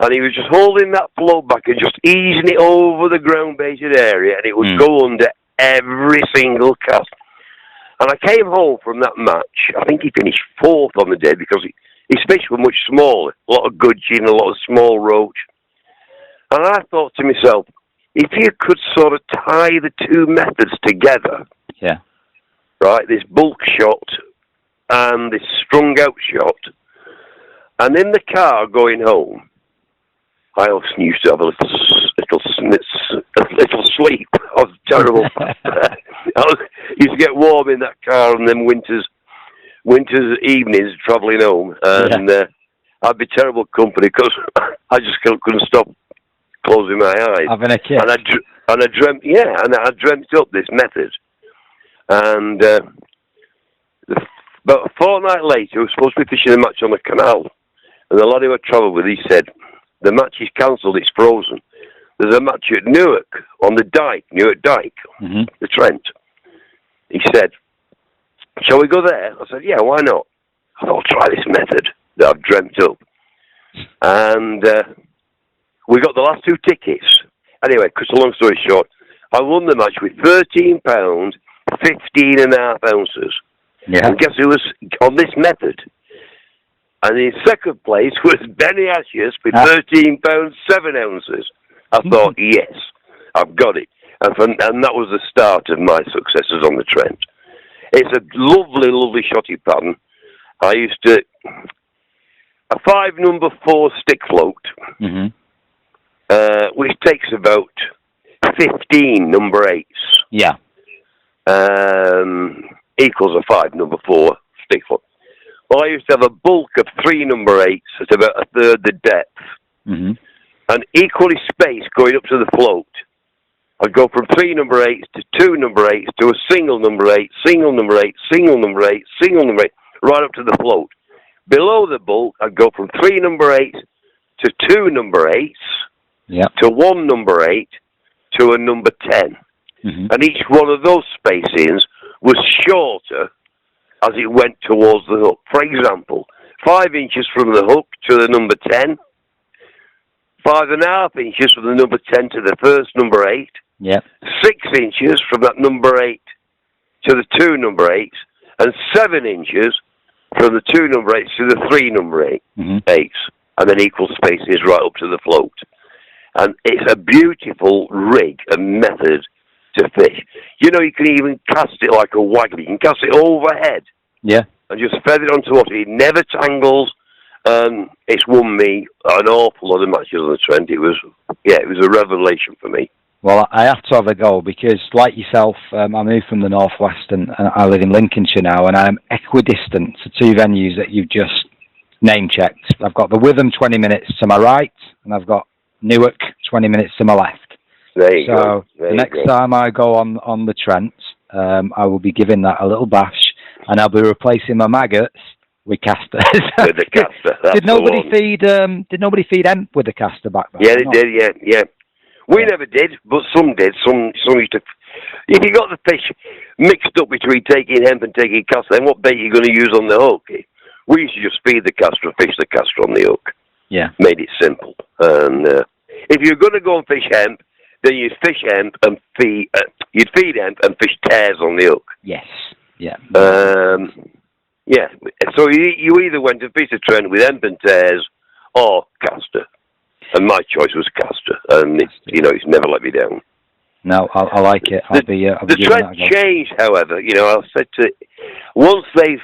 And he was just holding that float back and just easing it over the ground-baited area, and it would go under every single cast. And I came home from that match. I think he finished 4th on the day because his fish were much smaller. A lot of gudgeon, a lot of small roach. And I thought to myself, if you could sort of tie the two methods together, right, this bulk shot and this strung-out shot, and in the car going home, I also used to have a little sleep. I was terrible. Used to get warm in that car on them winter's evenings travelling home, and I'd be terrible company because I just couldn't stop closing my eyes. Having a kick. And I dreamt up this method, and about a fortnight later, we were supposed to be fishing a match on the canal, and the lad who I travelled with, he said, the match is cancelled, it's frozen. There's a match at Newark, on the Dyke, the Trent. He said, shall we go there? I said, yeah, why not? I thought, I'll try this method that I've dreamt up. And we got the last 2 tickets. Anyway, cut a long story short, I won the match with £13, 15.5 ounces. Yeah. And guess who was on this method? And in second place was Benny Ashes with £13, 7 ounces. I thought, yes, I've got it. And that was the start of my successes on the Trent. It's a lovely, lovely shotty pattern. I used to... A 5 number 4 stick float, which takes about 15 number 8s. Yeah. Equals a 5 number 4 stick float. Well, I used to have a bulk of 3 number 8s at about a third the depth. And equally spaced going up to the float. I'd go from 3 number 8s to 2 number 8s to a single number 8, single number 8, single number 8, single number 8, right up to the float. Below the bulk, I'd go from 3 number 8s to 2 number 8s to 1 number 8 to a number 10. And each one of those spacings was shorter as it went towards the hook. For example, 5 inches from the hook to the number 10, 5.5 inches from the number 10 to the first number 8, 6 inches from that number 8 to the 2 number 8s, and 7 inches from the 2 number 8s to the 3 number 8s, and then equal spaces right up to the float. And it's a beautiful rig and method to fish. You know, you can even cast it like a wagon. You can cast it overhead. And just feather it onto water. It never tangles. It's won me an awful lot of matches on the Trent. It was a revelation for me. Well, I have to have a go because, like yourself, I moved from the northwest and I live in Lincolnshire now, and I'm equidistant to 2 venues that you've just name-checked. I've got the Witham 20 minutes to my right, and I've got Newark 20 minutes to my left. There you go. So the next time I go on the Trent, I will be giving that a little bash, and I'll be replacing my maggots with casters. With the caster. Did nobody feed Emp with the caster back then? Yeah, they did. Yeah. We never did, but some did. Some used to. If you got the fish mixed up between taking hemp and taking caster, then what bait are you going to use on the hook? We used to just feed the caster and fish the caster on the hook. Yeah. Made it simple. And if you're going to go and fish hemp, then you'd fish hemp and you'd feed hemp and fish tares on the hook. Yes. Yeah. Yeah. So you either went to fish the Trent with hemp and tares or caster. And my choice was caster, and it's never let me down. No, I like it. The Trent changed, however. I said once they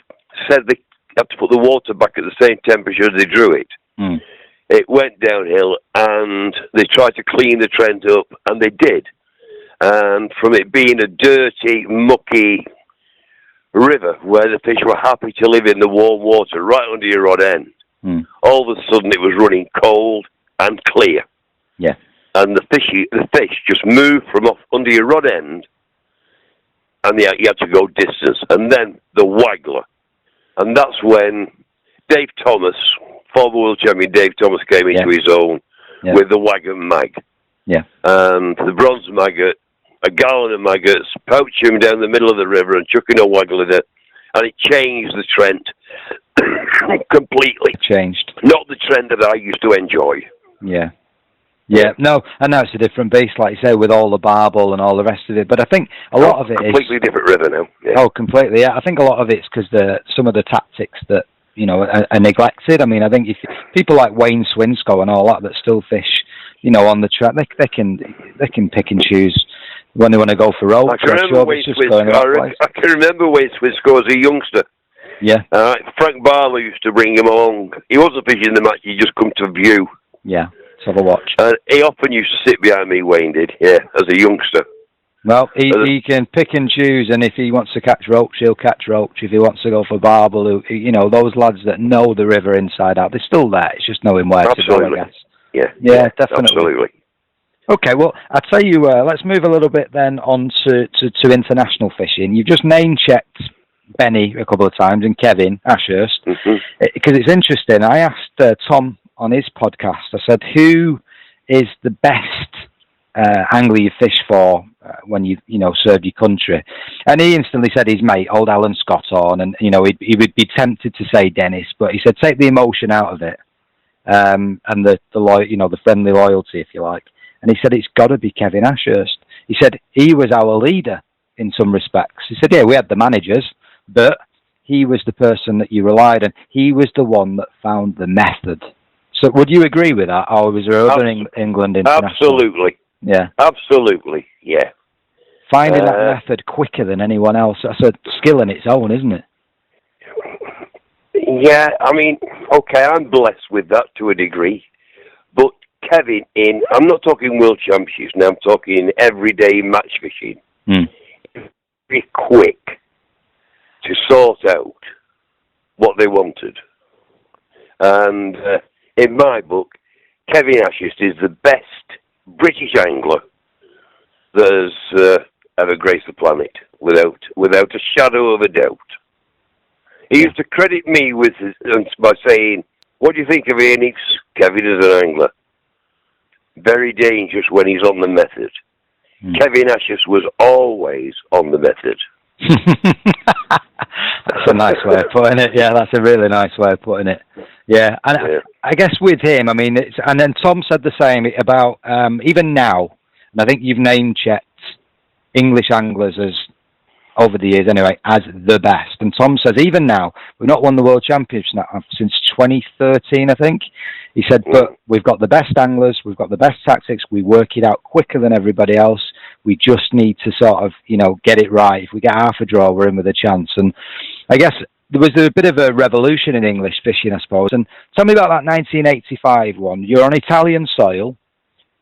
said they had to put the water back at the same temperature as they drew it, it went downhill, and they tried to clean the Trent up, and they did. And from it being a dirty, mucky river where the fish were happy to live in the warm water right under your rod end, all of a sudden it was running cold and clear. Yeah. And the fish just moved from off under your rod end, and you had to go distance. And then the waggler. And that's when Dave Thomas, former world champion Dave Thomas, came into his own with the wagon mag. Yeah. And the bronze maggot, a gallon of maggots, poach him down the middle of the river and chuck in a waggle in it. And it changed the trend completely. Changed. Not the trend that I used to enjoy. Yeah. Yeah, no, and now it's a different beast, like you say, with all the barbel and all the rest of it. But I think a lot of it completely different river now. Yeah. Oh, completely, yeah. I think a lot of it's because some of the tactics that, are neglected. I mean, I think if people like Wayne Swinscoe and all that still fish, on the track, they can pick and choose when they want to go for rope. I can remember Wayne Swinscoe as a youngster. Yeah. Frank Barlow used to bring him along. He wasn't fishing the match, he just come to view. Yeah. Have a watch. He often used to sit behind me, Wayne did, as a youngster. Well, he can pick and choose, and if he wants to catch roach, he'll catch roach. If he wants to go for barbel, those lads that know the river inside out, they're still there. It's just knowing where to go, I guess. Yeah, definitely. Absolutely. Okay, well, I tell you, let's move a little bit then on to international fishing. You've just name-checked Benny a couple of times and Kevin Ashurst, because it's interesting. I asked Tom on his podcast, I said, who is the best angler you fish for when you served your country? And he instantly said his mate, old Alan Scotthorne, and he would be tempted to say Dennis, but he said take the emotion out of it, and the friendly loyalty, if you like. And he said it's got to be Kevin Ashurst. He said he was our leader in some respects. He said, yeah, we had the managers, but he was the person that you relied on. He was the one that found the method. So would you agree with that, or was there other England international? Absolutely. Yeah. Absolutely, yeah. Finding that method quicker than anyone else, that's a skill in its own, isn't it? Yeah, I mean, okay, I'm blessed with that to a degree, but Kevin, I'm not talking World Championships now, I'm talking everyday match fishing. Very quick to sort out what they wanted. And in my book, Kevin Ashurst is the best British angler that has ever graced the planet, without a shadow of a doubt. He used to credit me by saying, what do you think of Ian Heaps, Kevin, as an angler? Very dangerous when he's on the method. Kevin Ashurst was always on the method. That's a nice way of putting it. Yeah, that's a really nice way of putting it. Yeah, and I guess with him, I mean, and then Tom said the same about even now, and I think you've name-checked English anglers as, over the years anyway, as the best. And Tom says, even now, we've not won the World Championships since 2013, I think. He said, but we've got the best anglers, we've got the best tactics, we work it out quicker than everybody else. We just need to sort of, get it right. If we get half a draw, we're in with a chance. And I guess there was a bit of a revolution in English fishing, I suppose. And tell me about that 1985 one. You're on Italian soil.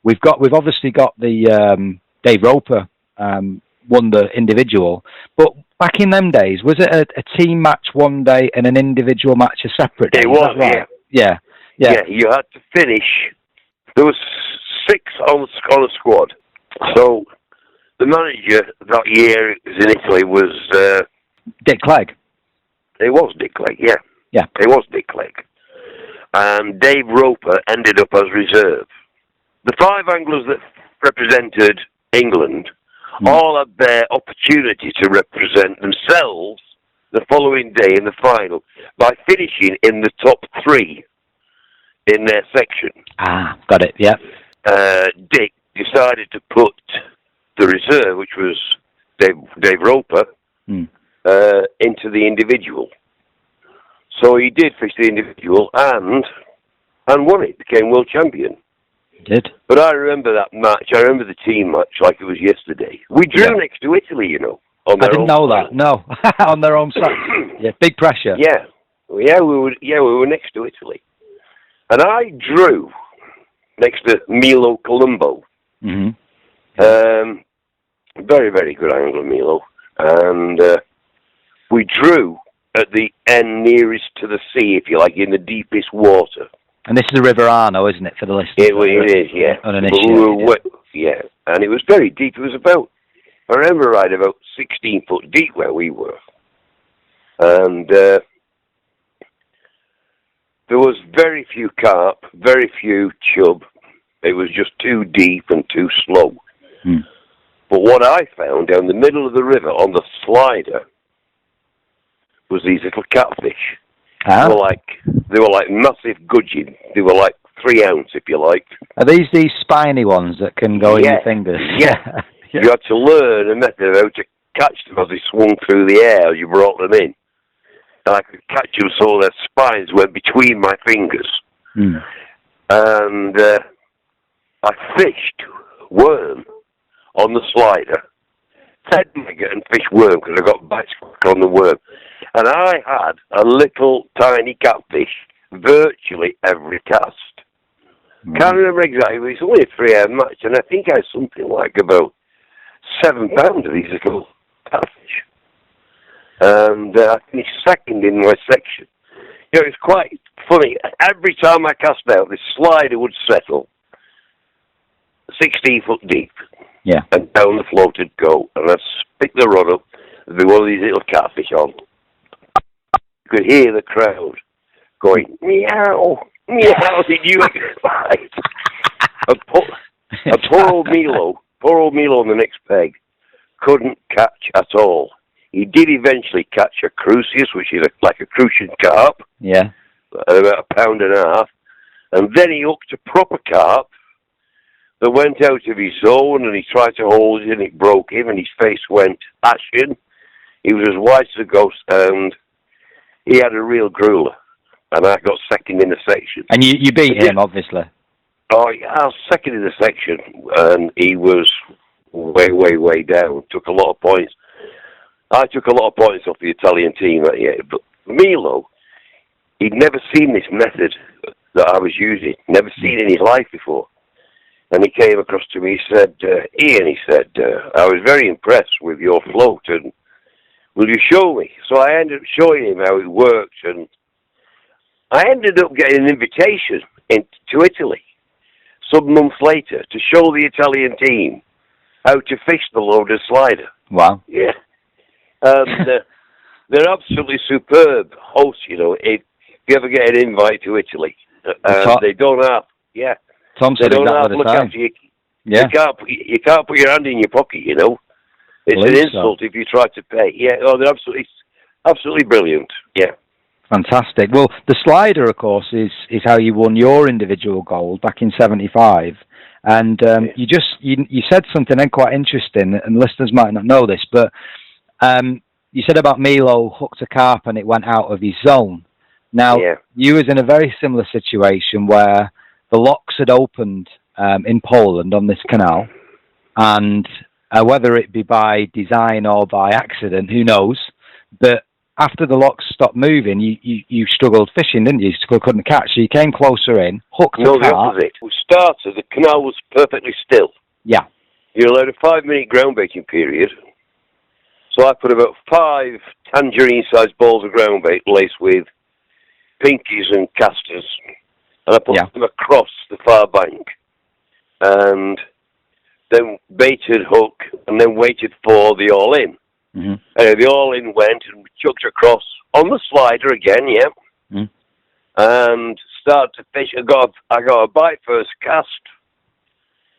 We've obviously got the Dave Roper won the individual. But back in them days, was it a team match one day and an individual match a separate day? It was, right? Yeah. Yeah, you had to finish. There was 6 on a squad. So the manager that year in Italy was Dick Clegg. It was Dick Clegg, yeah. Yeah. It was Dick Clegg. And Dave Roper ended up as reserve. The 5 anglers that represented England all had their opportunity to represent themselves the following day in the final by finishing in the top 3 in their section. Ah, got it, yeah. Dick decided to put the reserve, which was Dave Roper, into the individual. So he did fish the individual and won it, became world champion. He did. But I remember that match, I remember the team match like it was yesterday. We drew next to Italy, I didn't know that, no. On their own side. Yeah, big pressure. Yeah. We were next to Italy. And I drew next to Milo Colombo. Very, very good angler, Milo. And we drew at the end nearest to the sea, if you like, in the deepest water. And this is the River Arno, isn't it, for the listeners? It is, yeah. Yeah, and it was very deep. It was about, I remember right, about 16 foot deep where we were. And there was very few carp, very few chub, It was just too deep and too slow. Hmm. But what I found down the middle of the river on the slider was these little catfish. Ah. They were like massive gudgeon. They were like 3 ounce, if you like. Are these spiny ones that can go in your fingers? Yeah. You had to learn a method of how to catch them as they swung through the air as you brought them in. And I could catch them so their spines went between my fingers. Mm. And I fished worm on the slider. Fed maggot and fished worm because I got bites on the worm. And I had a little tiny catfish virtually every cast. Can't remember exactly, but it's only a 3-hour match, and I think I had something like about 7 pounds of these little catfish. And I finished second in my section. You know, it's quite funny. Every time I cast out, this slider would settle 16 foot deep. Yeah. And down the float it'd go. And I'd pick the rod up, there'd be one of these little catfish on. You could hear the crowd going, meow, meow, they knew it was right. And poor old Milo on the next peg couldn't catch at all. He did eventually catch a crucius, which is like a crucian carp. Yeah. At about 1.5 pounds. And then he hooked a proper carp that went out of his zone, and he tried to hold it, and it broke him, and his face went ashen. He was as white as a ghost, and he had a real grueler. And I got second in the section. And you beat him, obviously. Oh, yeah, I was second in the section, and he was way, way, way down. Took a lot of points. I took a lot of points off the Italian team that year. But Milo, he'd never seen this method that I was using. Never seen in his life before. And he came across to me, he said, Ian, he said, I was very impressed with your float, and will you show me? So I ended up showing him how it works, and I ended up getting an invitation to Italy some months later to show the Italian team how to fish the loaded slider. Wow. Yeah. And they're absolutely superb hosts, you know, if you ever get an invite to Italy. They don't have, Tom said exactly the same. You can't put your hand in your pocket, you know. It's an insult if you try to pay. Yeah, they're absolutely brilliant. Yeah. Fantastic. Well, the slider, of course, is how you won your individual gold back in '75. And you said something then quite interesting, and listeners might not know this, but you said about Milo hooked a carp and it went out of his zone. Now, you was in a very similar situation where the locks had opened in Poland on this canal, and whether it be by design or by accident, who knows, but after the locks stopped moving, you struggled fishing, didn't you? You couldn't catch, so you came closer in, hooked a carp. No, the opposite. We started, the canal was perfectly still. Yeah. You're allowed a 5-minute ground baiting period. So I put about 5 tangerine-sized balls of ground bait laced with pinkies and casters, and I put them across the far bank, and then baited hook, and then waited for the all-in. Mm-hmm. The all-in went and chucked across on the slider again, and started to fish. I got a bite first cast,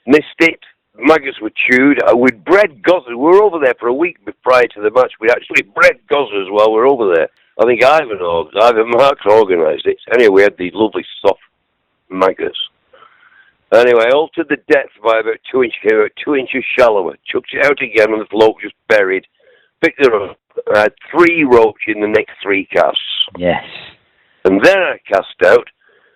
missed it. Maggots were chewed. We'd bred gozzers. We were over there for a week prior to the match. We actually bred gozzers while we were over there. I think Ivan Marks organised it. Anyway, we had these lovely soft maggots. Anyway, I altered the depth by about 2 inches, came about 2 inches shallower. Chucked it out again, and the float just buried. Picked it up. I had 3 roach in the next 3 casts. Yes. And then I cast out,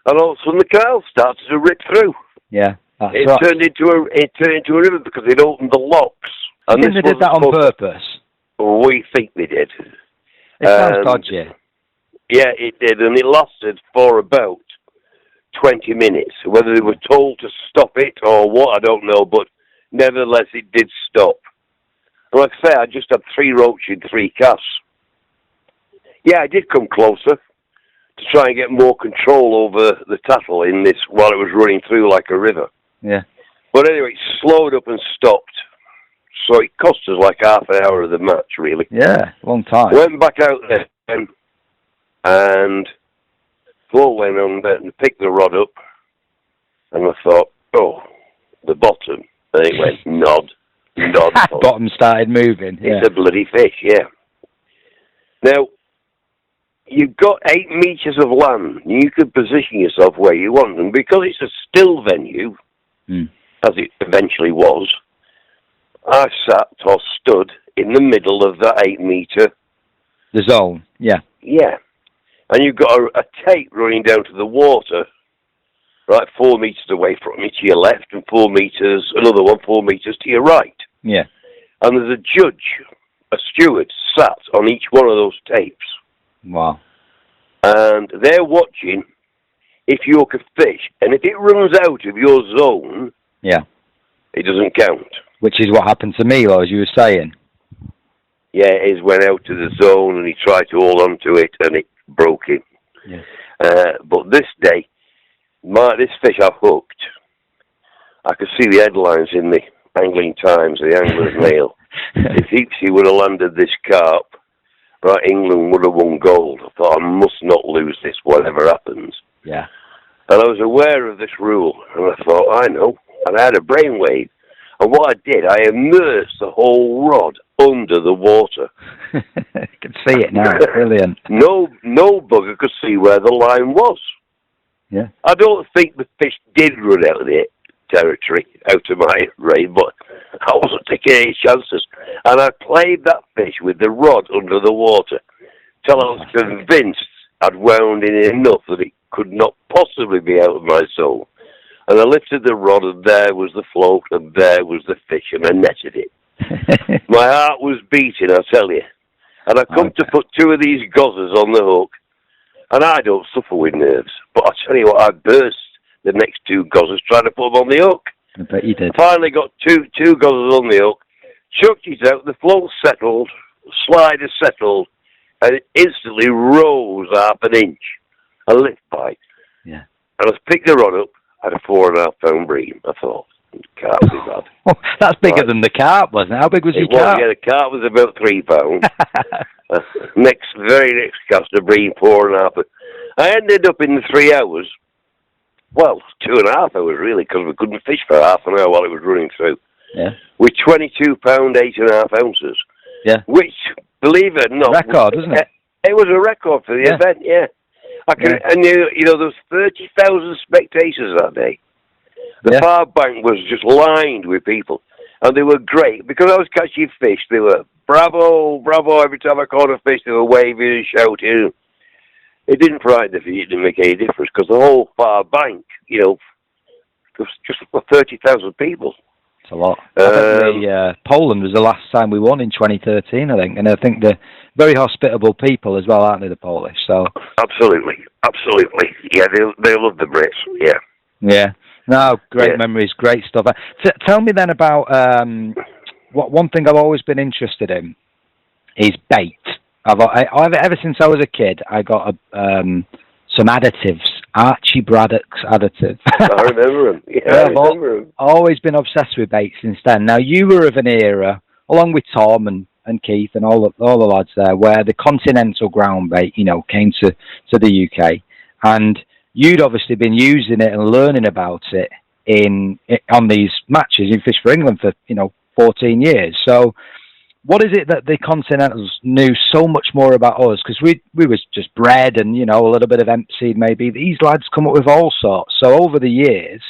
and all of a sudden the canal started to rip through. Yeah. It turned into a river because they'd opened the locks. And they did that on purpose? We think they did. It sounds dodgy. Yeah, it did, and it lasted for about 20 minutes. Whether they were told to stop it or what, I don't know, but nevertheless it did stop. And like I say, I just had 3 roach in 3 casts. Yeah, I did come closer to try and get more control over the tattle in this while it was running through like a river. Yeah. But anyway, it slowed up and stopped. So it cost us like half an hour of the match, really. Yeah, long time. Went back out there and float went on there and picked the rod up. And I thought, the bottom, and it went nod. Bottom started moving. Yeah. It's a bloody fish, yeah. Now, you've got 8 meters of land. You can position yourself where you want, and because it's a still venue, as it eventually was, I sat or stood in the middle of that 8 meter. The zone, yeah. Yeah. And you've got a tape running down to the water, right, 4 meters away from you to your left, and 4 meters, another one 4 meters to your right. Yeah. And there's a judge, a steward, sat on each one of those tapes. Wow. And they're watching if you can fish. And if it runs out of your zone, it doesn't count. Which is what happened to Milo, as you were saying. Yeah, it went out to the zone, and he tried to hold on to it, and it broke him. Yeah. But this day, this fish I hooked, I could see the headlines in the Angling Times, the Angler's Mail. If Heaps would have landed this carp, right, England would have won gold. I thought, I must not lose this, whatever happens. Yeah. And I was aware of this rule, and I thought, I know. And I had a brainwave. And what I did, I immersed the whole rod under the water. I can see it now. Brilliant. No bugger could see where the line was. Yeah. I don't think the fish did run out of the territory, out of my range, but I wasn't taking any chances. And I played that fish with the rod under the water till I was convinced I'd wound in enough that it could not possibly be out of my zone. And I lifted the rod, and there was the float, and there was the fish, and I netted it. My heart was beating, I tell you. And I come to put 2 of these gozzers on the hook, and I don't suffer with nerves. But I tell you what, I burst the next 2 gozzers trying to put them on the hook. I bet you did. Finally got two gozzers on the hook, chucked it out, the float settled, slider settled, and it instantly rose half an inch. A lift bite. Yeah. And I picked the rod up, had a 4.5 pound bream. I thought, carp be bad. That's bigger than the carp, wasn't it? How big was your carp? Yeah, the carp was about 3 pounds. Very next cast, a bream 4.5. I ended up in the 3 hours. Well, 2.5 hours really, because we couldn't fish for half an hour while it was running through. Yeah. With 22 pound 8.5 ounces. Yeah. Which, believe it or not, record, wasn't it? It was a record for the event. Yeah. And you know, there was 30,000 spectators that day. The far bank was just lined with people, and they were great because I was catching fish. They were bravo, bravo every time I caught a fish. They were waving and shouting. It didn't frighten the fish. It didn't make any difference because the whole far bank, you know, was just for 30,000 people. It's a lot. Poland was the last time we won in 2013, I think, and I think they're very hospitable people as well, aren't they, the Polish? So absolutely. Yeah, they love the Brits. Yeah. Yeah. No, great memories, great stuff. Tell me then about one thing I've always been interested in is bait. I've ever since I was a kid, I got some additives. Archie Braddock's additive. I remember him. Yeah, I remember him. Always been obsessed with bait since then. Now, you were of an era, along with Tom and Keith and all the lads there, where the continental ground bait, you know, came to the UK. And you'd obviously been using it and learning about it on these matches in Fish for England for, 14 years. So what is it that the Continentals knew so much more about us? Because we was just bred and, a little bit of hemp seed maybe. These lads come up with all sorts. So over the years,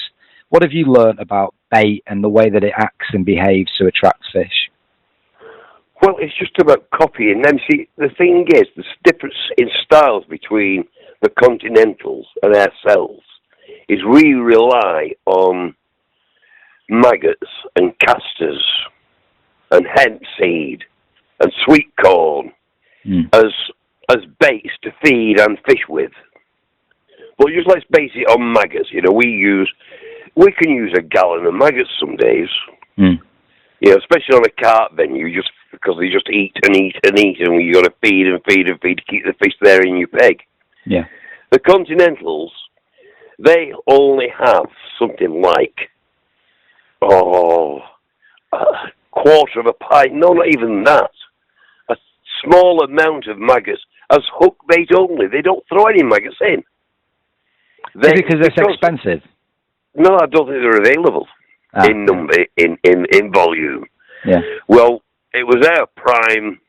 what have you learnt about bait and the way that it acts and behaves to attract fish? Well, it's just about copying them. See, the thing is, there's difference in styles between the Continentals and ourselves is we rely on maggots and castors and hemp seed and sweet corn as baits to feed and fish with. But just let's base it on maggots. We can use a gallon of maggots some days. Especially on a carp venue, just because they just eat and eat and eat, and you got to feed and feed and feed to keep the fish there in your peg. Yeah. The Continentals, they only have something like a quarter of a pint, no, not even that. A small amount of maggots as hook bait only. They don't throw any maggots in. Is it because it's expensive? No, I don't think they're available in number, in volume. Yeah. Well, it was our prime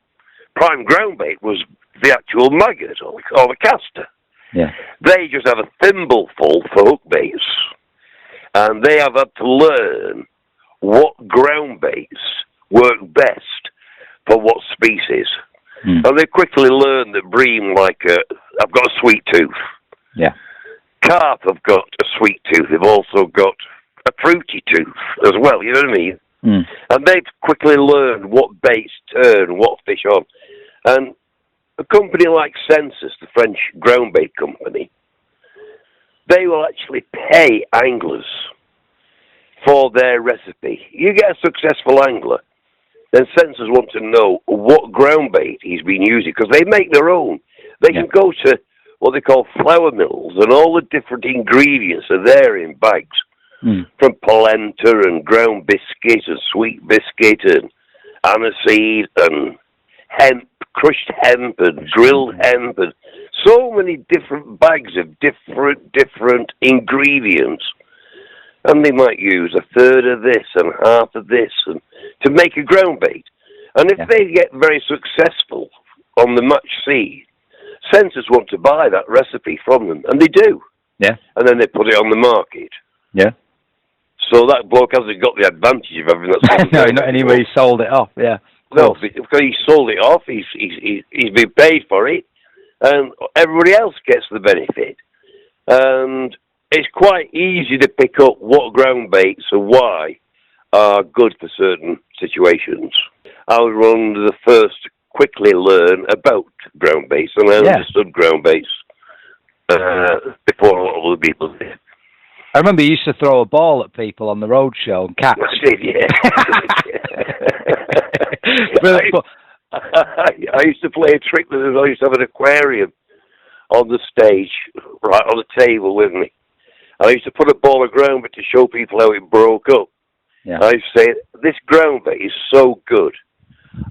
ground bait was the actual maggot or the caster. Yeah. They just have a thimbleful for hook baits, and they have had to learn what ground baits work best for what species. And they quickly learned that bream, I've got a sweet tooth. Yeah. Carp have got a sweet tooth. They've also got a fruity tooth as well, you know what I mean? And they've quickly learned what baits turn, what fish on. And a company like Census, the French ground bait company, they will actually pay anglers for their recipe. You get a successful angler, then Census want to know what ground bait he's been using, because they make their own. They can go to what they call flour mills, and all the different ingredients are there in bags, from polenta and ground biscuit and sweet biscuit and aniseed and hemp, crushed hemp and grilled hemp, and so many different bags of different ingredients. And they might use a third of this and half of this and to make a ground bait. And if they get very successful on the match seed, Census want to buy that recipe from them, and they do. Yeah. And then they put it on the market. Yeah. So that bloke hasn't got the advantage of having that. No, not anyway. He sold it off. Yeah. No, because he sold it off. He's been paid for it, and everybody else gets the benefit. And it's quite easy to pick up what ground baits and why are good for certain situations. I was one of the first to quickly learn about ground baits, and I understood ground baits before a lot of other people did. I remember you used to throw a ball at people on the road show and catch. I did, yeah. I used to play a trick with us. I used to have an aquarium on the stage, right on the table with me. I used to put a ball of ground bait to show people how it broke up. Yeah. I used to say, this ground bait is so good,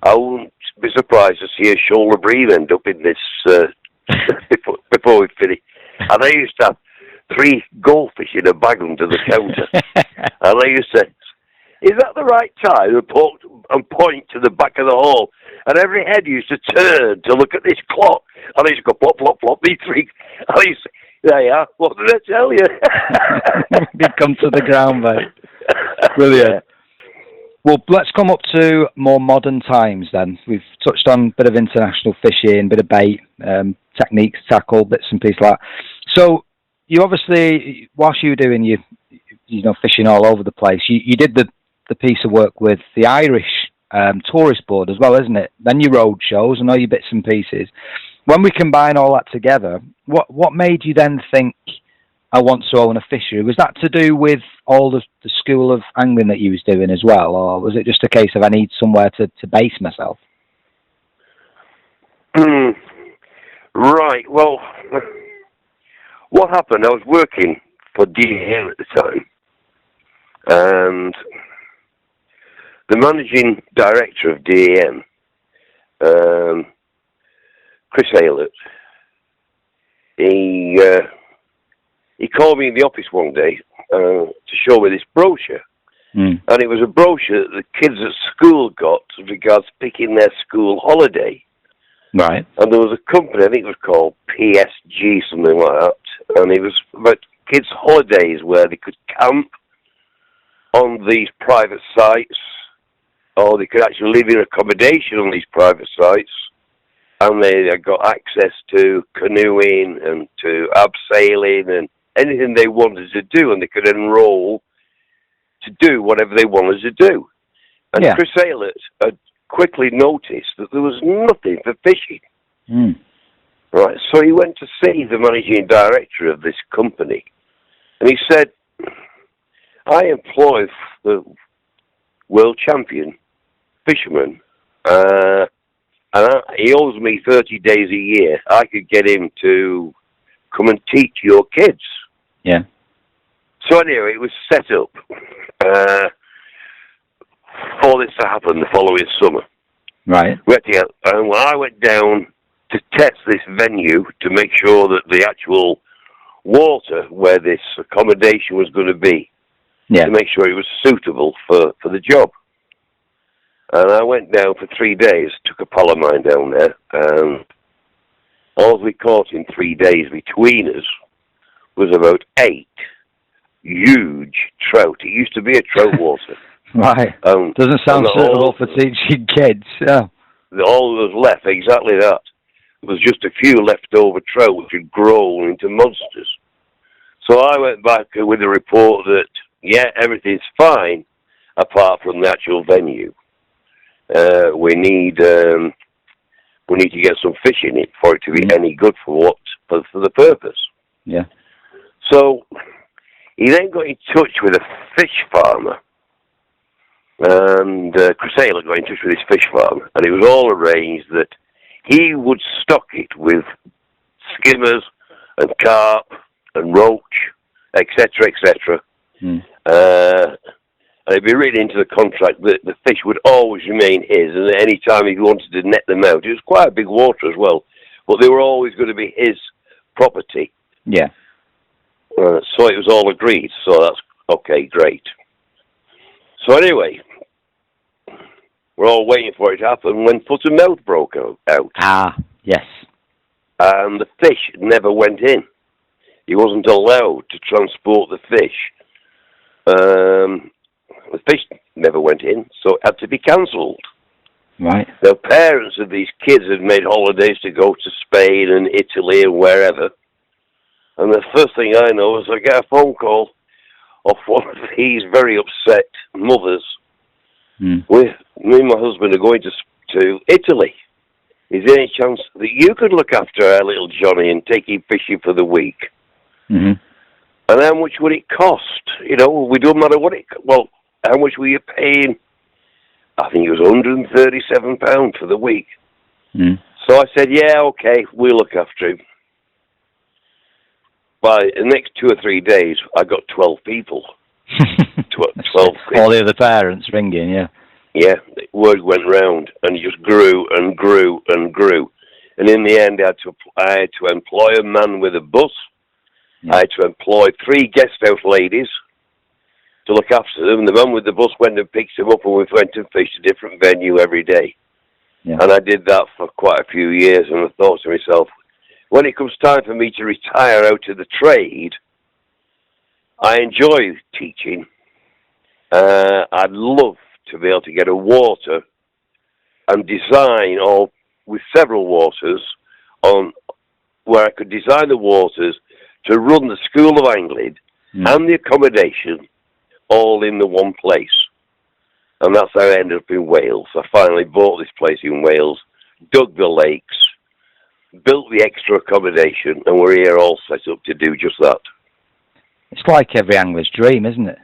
I wouldn't be surprised to see a shoulder bream end up in this before we finish. And I used to have 3 goldfish in a bag under the counter. And I used to say, is that the right time? And point to the back of the hall. And every head used to turn to look at this clock. And I used to go, plop, plop, plop, these 3. And I used to say, there you are, what did I tell you? They come to the ground, mate. Brilliant. Well, let's come up to more modern times then. We've touched on a bit of international fishing, bit of bait, techniques, tackle, bits and pieces like that. So, you obviously, whilst you were doing your fishing all over the place, you did the piece of work with the Irish tourist board as well, isn't it? Then your road shows and all your bits and pieces. When we combine all that together, what made you then think, I want to own a fishery? Was that to do with all the school of angling that you was doing as well, or was it just a case of I need somewhere to base myself? Right, well, what happened, I was working for DAM at the time, and the managing director of DAM, Chris Aylett, he called me in the office one day to show me this brochure. And it was a brochure that the kids at school got with regards to picking their school holiday. Right. And there was a company, I think it was called PSG, something like that, and it was about kids' holidays where they could camp on these private sites, or they could actually live in accommodation on these private sites, and they got access to canoeing and to abseiling and anything they wanted to do, and they could enroll to do whatever they wanted to do. And Chris Aylett had quickly noticed that there was nothing for fishing. Right, so he went to see the managing director of this company, and he said, I employ the world champion fisherman, and he owes me 30 days a year. I could get him to come and teach your kids. Yeah. So anyway, it was set up for this to happen the following summer. Right. And when I went down to test this venue to make sure that the actual water where this accommodation was going to be, to make sure it was suitable for the job. And I went down for 3 days, took a pal of mine down there, and all we caught in 3 days between us was about 8 huge trout. It used to be a trout water. Right. Doesn't sound suitable for teaching kids. Yeah. All that was left, exactly that, was just a few leftover trout which had grown into monsters. So I went back with a report that, everything's fine, apart from the actual venue. We need to get some fish in it for it to be any good for the purpose. Yeah. So he then got in touch with a fish farmer, and Chris Ayler got in touch with his fish farmer, and it was all arranged that he would stock it with skimmers and carp and roach, etc., etc. And it'd be written into the contract that the fish would always remain his, and at any time he wanted to net them out. It was quite a big water as well, but they were always going to be his property. Yeah. So it was all agreed, so that's okay, great. So anyway, we're all waiting for it to happen when foot and mouth broke out. Ah, yes. And the fish never went in. He wasn't allowed to transport the fish. The fish never went in, so it had to be cancelled. Right. The parents of these kids had made holidays to go to Spain and Italy and wherever. And the first thing I know is I get a phone call of one of these very upset mothers. With me and my husband are going to Italy. Is there any chance that you could look after our little Johnny and take him fishing for the week? And how much would it cost? We don't matter what how much were you paying? I think it was £137 for the week. So I said, okay, we'll look after him. By the next 2 or 3 days, I got 12 people. 12 all the other parents ringing, Yeah, the word went round, and it just grew and grew and grew. And in the end, I had to employ a man with a bus. I had to employ 3 guest house ladies to look after them. The man with the bus went and picked them up, and we went and fished a different venue every day. And I did that for quite a few years, and I thought to myself, when it comes time for me to retire out of the trade, I enjoy teaching. I'd love to be able to get a water and design, or with several waters, on where I could design the waters to run the school of angling and the accommodation all in the one place. And that's how I ended up in Wales. I finally bought this place in Wales, dug the lakes, built the extra accommodation, and we're here all set up to do just that. It's like every angler's dream, isn't it?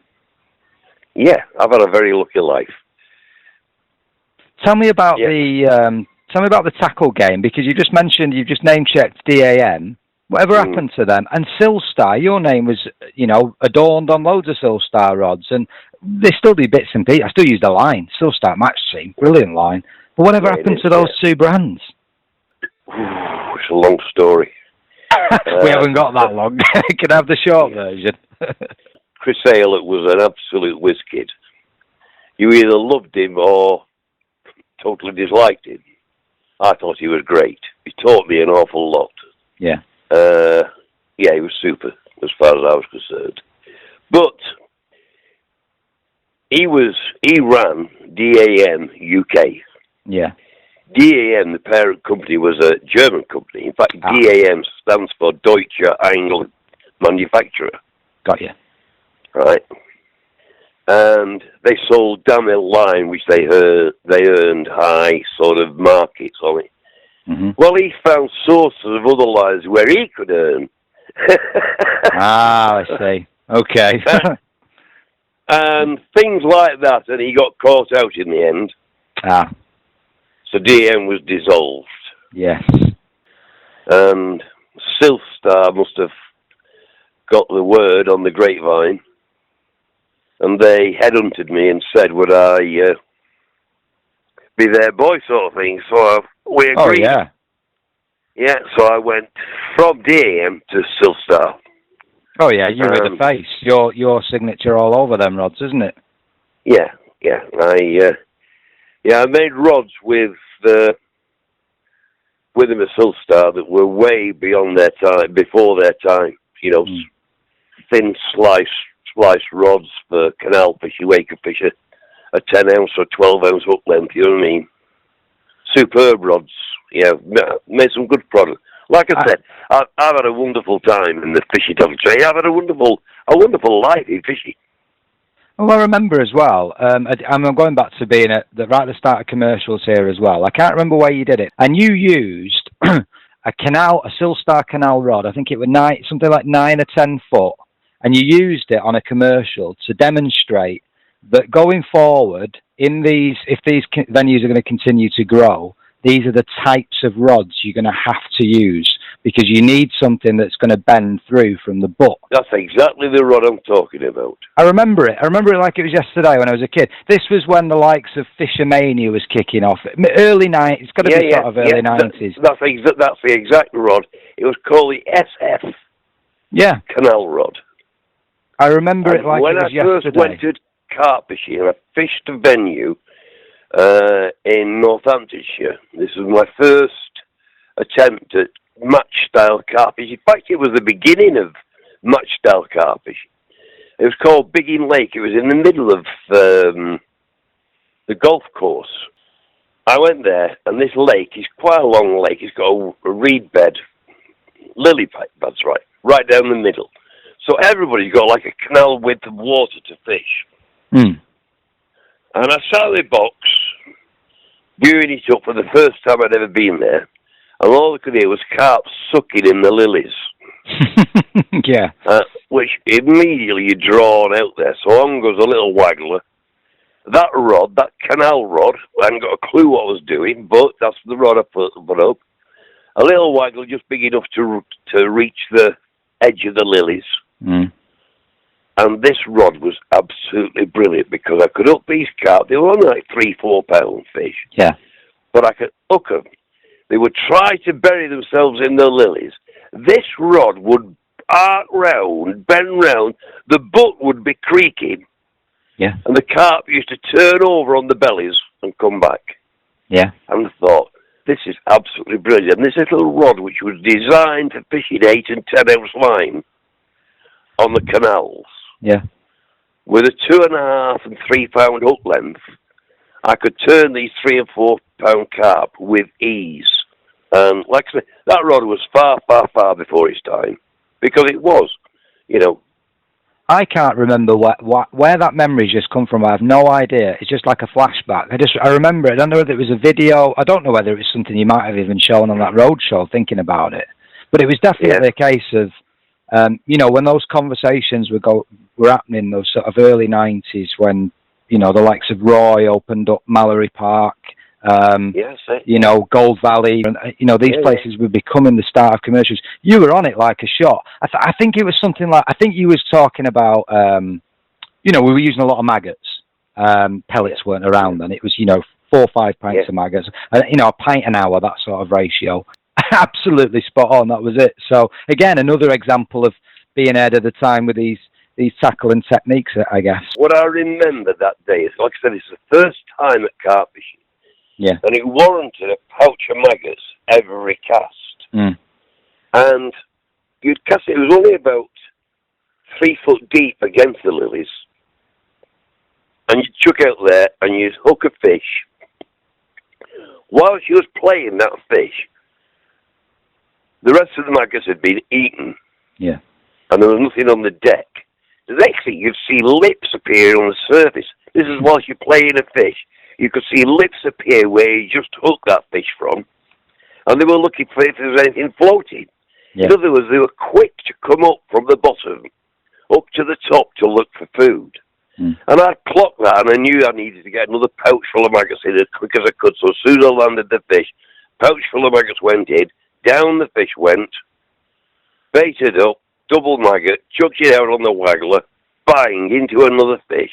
Yeah, I've had a very lucky life. Tell me about the tackle game, because you've just name-checked DAM. Whatever happened to them? And Silstar, your name was, adorned on loads of Silstar rods, and they still do bits and pieces. I still use the line, Silstar Match Team, brilliant line. But whatever happened to those 2 brands? It's a long story. We haven't got that long. Can I have the short version? Chris Ayler was an absolute whiz kid. You either loved him or totally disliked him. I thought he was great. He taught me an awful lot. Yeah. He was super as far as I was concerned. But he ran DAM UK. Yeah. DAM, the parent company, was a German company. In fact, DAM stands for Deutsche Angel Manufacturer. Got you. Right. And they sold downhill line, which they earned high sort of markets on it. Well, he found sources of other lines where he could earn. I see. Okay. And things like that, and he got caught out in the end. So DM was dissolved. Yes. And Silstar must have got the word on the grapevine, and they headhunted me and said, would I be their boy, sort of thing. So we agreed. Oh, yeah. Yeah, so I went from DM to Silstar. Oh yeah, you were the face. Your signature all over them rods, isn't it? Yeah. I made rods with a Silstar that were way beyond their time, before their time. Thin sliced rods for canal fish. You could fish a 10 ounce or 12 ounce hook length. You know what I mean? Superb rods. Yeah, made some good product. Like I said, I've had a wonderful time in the fishing trade. I've had a wonderful life in fishing. Well, I remember as well, I'm going back to being right at the start of commercials here as well. I can't remember where you did it. And you used a Silstar canal rod. I think it was something like 9 or 10 foot. And you used it on a commercial to demonstrate that going forward, if these venues are going to continue to grow, these are the types of rods you're going to have to use, because you need something that's going to bend through from the butt. That's exactly the rod I'm talking about. I remember it like it was yesterday when I was a kid. This was when the likes of Fishermania was kicking off. Early 90s. It's got to be sort of early 90s. That's the exact rod. It was called the SF canal rod. I remember it like it was yesterday. When I first went to carp fishing, I fished a venue in Northamptonshire. This was my first attempt at match-style carp fishing. In fact, it was the beginning of match-style carp fishing. It was called Biggin Lake. It was in the middle of the golf course. I went there, and this lake is quite a long lake. It's got a reed bed, lily pad, that's right down the middle. So everybody's got like a canal width of water to fish. And I sat in the box, viewing it up for the first time I'd ever been there, and all I could hear was carp sucking in the lilies. Yeah. Which immediately you're drawn out there. So on goes a little waggler. That rod, that canal rod, I hadn't got a clue what I was doing, but that's the rod I put up. A little waggler just big enough to reach the edge of the lilies. And this rod was absolutely brilliant, because I could hook these carp. They were only like 3-4 pound fish. Yeah. But I could hook them. They would try to bury themselves in the lilies. This rod would arc round, bend round. The butt would be creaking. Yeah. And the carp used to turn over on the bellies and come back. Yeah. And I thought, this is absolutely brilliant. And this little rod, which was designed for fishing 8 and 10 ounce line on the canals. Yeah. With a 2.5 and 3 pound hook length, I could turn these 3 and 4 pound carp with ease. And like I said, that rod was far, far, far before its time, because it was, I can't remember where that memory's just come from. I have no idea. It's just like a flashback. I remember it. I don't know whether it was a video. I don't know whether it was something you might have even shown on that roadshow, thinking about it. But it was definitely a case of, when those conversations were happening, those sort of early 90s, when, the likes of Roy opened up Mallory Park, Gold Valley, and these places were becoming the start of commercials. You were on it like a shot. I think it was something like, I think you was talking about, we were using a lot of maggots. Pellets weren't around then. It was, 4 or 5 pints of maggots, a pint an hour, that sort of ratio. Absolutely spot on. That was it. So again, another example of being ahead of the time with these tackle and techniques, I guess. What I remember that day is, like I said, it's the first time at carp fishing. Yeah. And it warranted a pouch of maggots every cast. And you'd cast it. It was only about 3 foot deep against the lilies. And you'd chuck out there and you'd hook a fish. While she was playing that fish, the rest of the maggots had been eaten. Yeah. And there was nothing on the deck. The next thing, you'd see lips appear on the surface. This is whilst you're playing a fish. You could see lips appear where you just hooked that fish from. And they were looking for if there was anything floating. Yeah. In other words, they were quick to come up from the bottom, up to the top to look for food. And I clocked that, and I knew I needed to get another pouch full of maggots in as quick as I could. So as soon as I landed the fish, pouch full of maggots went in, down the fish went, baited up, double maggot, chucked it out on the waggler, bang, into another fish.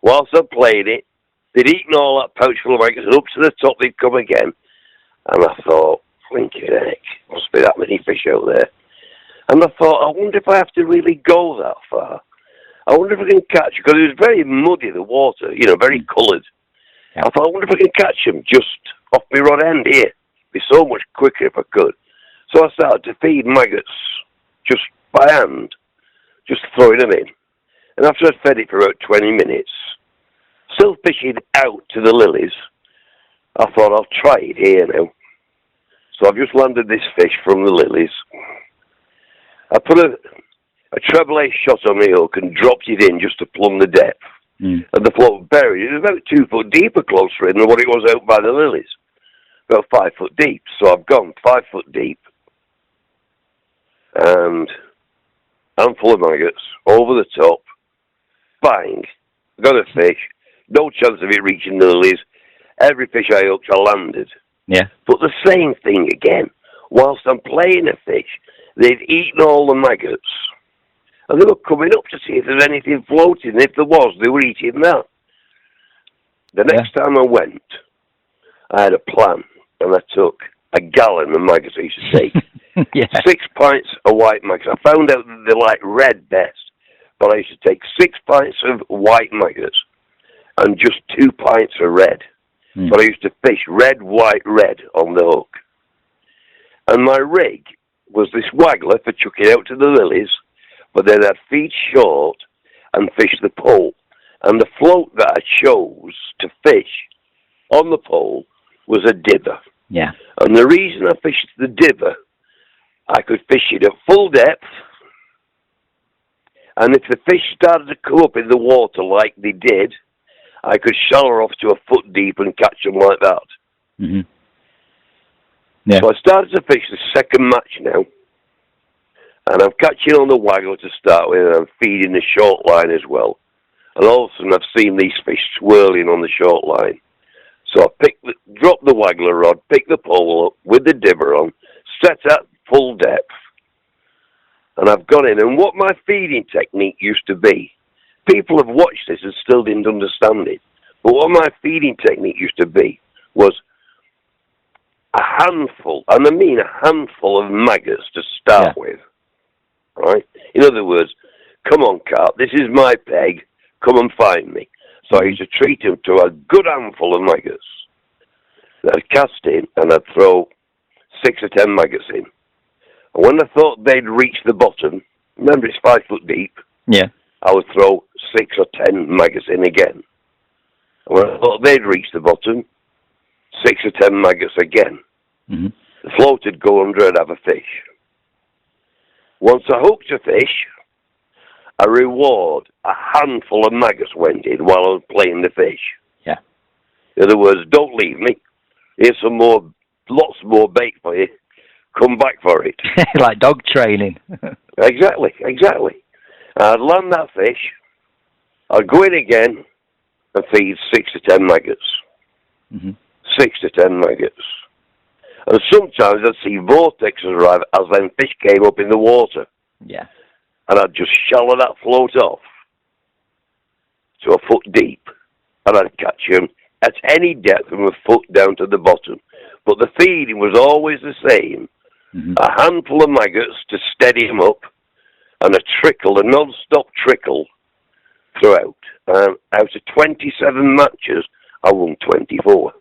Whilst I played it, they'd eaten all that pouch full of maggots, and up to the top they'd come again. And I thought, blinking heck, must be that many fish out there. And I thought, I wonder if I have to really go that far. I wonder if I can catch, because it was very muddy, the water, very coloured. Yeah. I thought, I wonder if I can catch them just off my rod end here. It'd be so much quicker if I could. So I started to feed maggots just by hand, just throwing them in. And after I'd fed it for about 20 minutes, still fishing out to the lilies, I thought, I'll try it here now. So I've just landed this fish from the lilies. I put a treble A shot on the hook and dropped it in just to plumb the depth. And the float buried. It was about 2 foot deeper closer in than what it was out by the lilies. About 5 foot deep. So I've gone 5 foot deep. And I'm full of maggots. Over the top. Bang. Got a fish. No chance of it reaching the lilies. Every fish I hooked, I landed. Yeah. But the same thing again. Whilst I'm playing a fish, they'd eaten all the maggots. And they were coming up to see if there's anything floating. If there was, they were eating that. The next time I went, I had a plan. And I took a gallon of maggots I used to take. 6 pints of white maggots. I found out that they like red best. But I used to take 6 pints of white maggots and just 2 pints of red. But I used to fish red, white, red on the hook. And my rig was this waggler for chucking out to the lilies, but then I'd feed short and fish the pole. And the float that I chose to fish on the pole was a dibber. Yeah. And the reason I fished the dibber, I could fish it at full depth, and if the fish started to come up in the water like they did, I could shallow off to a foot deep and catch them like that. Mm-hmm. Yeah. So I started to fish the second match now, and I'm catching on the waggler to start with, and I'm feeding the short line as well. And all of a sudden I've seen these fish swirling on the short line. So I dropped the waggler rod, picked the pole up with the dibber on, set at full depth, and I've gone in. And what my feeding technique used to be, people have watched this and still didn't understand it, but what my feeding technique used to be was a handful, and I mean a handful of maggots to start with, right? In other words, come on, carp, this is my peg, come and find me. So I used to treat him to a good handful of maggots. I'd cast in, and I'd throw 6 or 10 maggots in. And when I thought they'd reach the bottom, remember it's 5 foot deep, I would throw 6 or 10 maggots in again. And when I thought they'd reach the bottom, 6 or 10 maggots again. Mm-hmm. The float would go under and have a fish. Once I hooked a fish, a reward, a handful of maggots went in while I was playing the fish. Yeah. In other words, don't leave me. Here's some more, lots more bait for you. Come back for it. Like dog training. Exactly. I'd land that fish, I'd go in again and feed 6 to 10 maggots. Mm-hmm. 6 to 10 maggots. And sometimes I'd see vortexes arrive as then fish came up in the water. Yeah. And I'd just shallow that float off to a foot deep, and I'd catch them at any depth from a foot down to the bottom. But the feeding was always the same. Mm-hmm. A handful of maggots to steady them up, and a non-stop trickle throughout. Out of 27 matches, I won 24.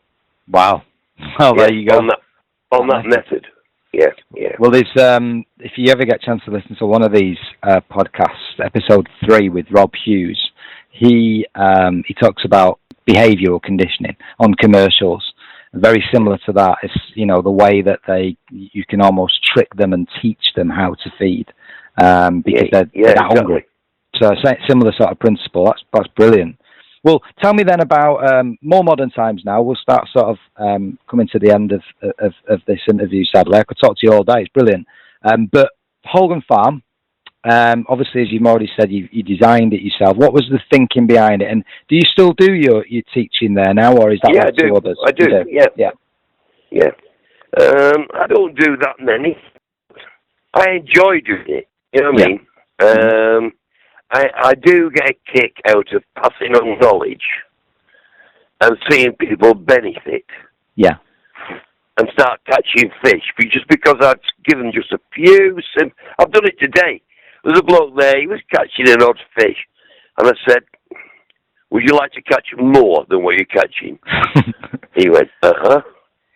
Wow. Well, there you go. On that method. Yeah. Well, there's if you ever get a chance to listen to one of these podcasts, episode 3 with Rob Hughes, he talks about behavioural conditioning on commercials. Very similar to that is, the way that you can almost trick them and teach them how to feed because they're that hungry. So similar sort of principle. That's brilliant. Well, tell me then about more modern times now. We'll start sort of coming to the end of this interview, sadly. I could talk to you all day. It's brilliant. But Holgan Farm, obviously, as you've already said, you designed it yourself. What was the thinking behind it? And do you still do your teaching there now, or is that I do. Others? I do. Yeah. I don't do that many. I enjoy doing it. You know what I mean? I do get a kick out of passing on knowledge and seeing people benefit. Yeah. and start catching fish, just because I'd given just a few. I've done it today. There's a bloke there, he was catching an odd fish, and I said, would you like to catch more than what you're catching? He went, uh-huh.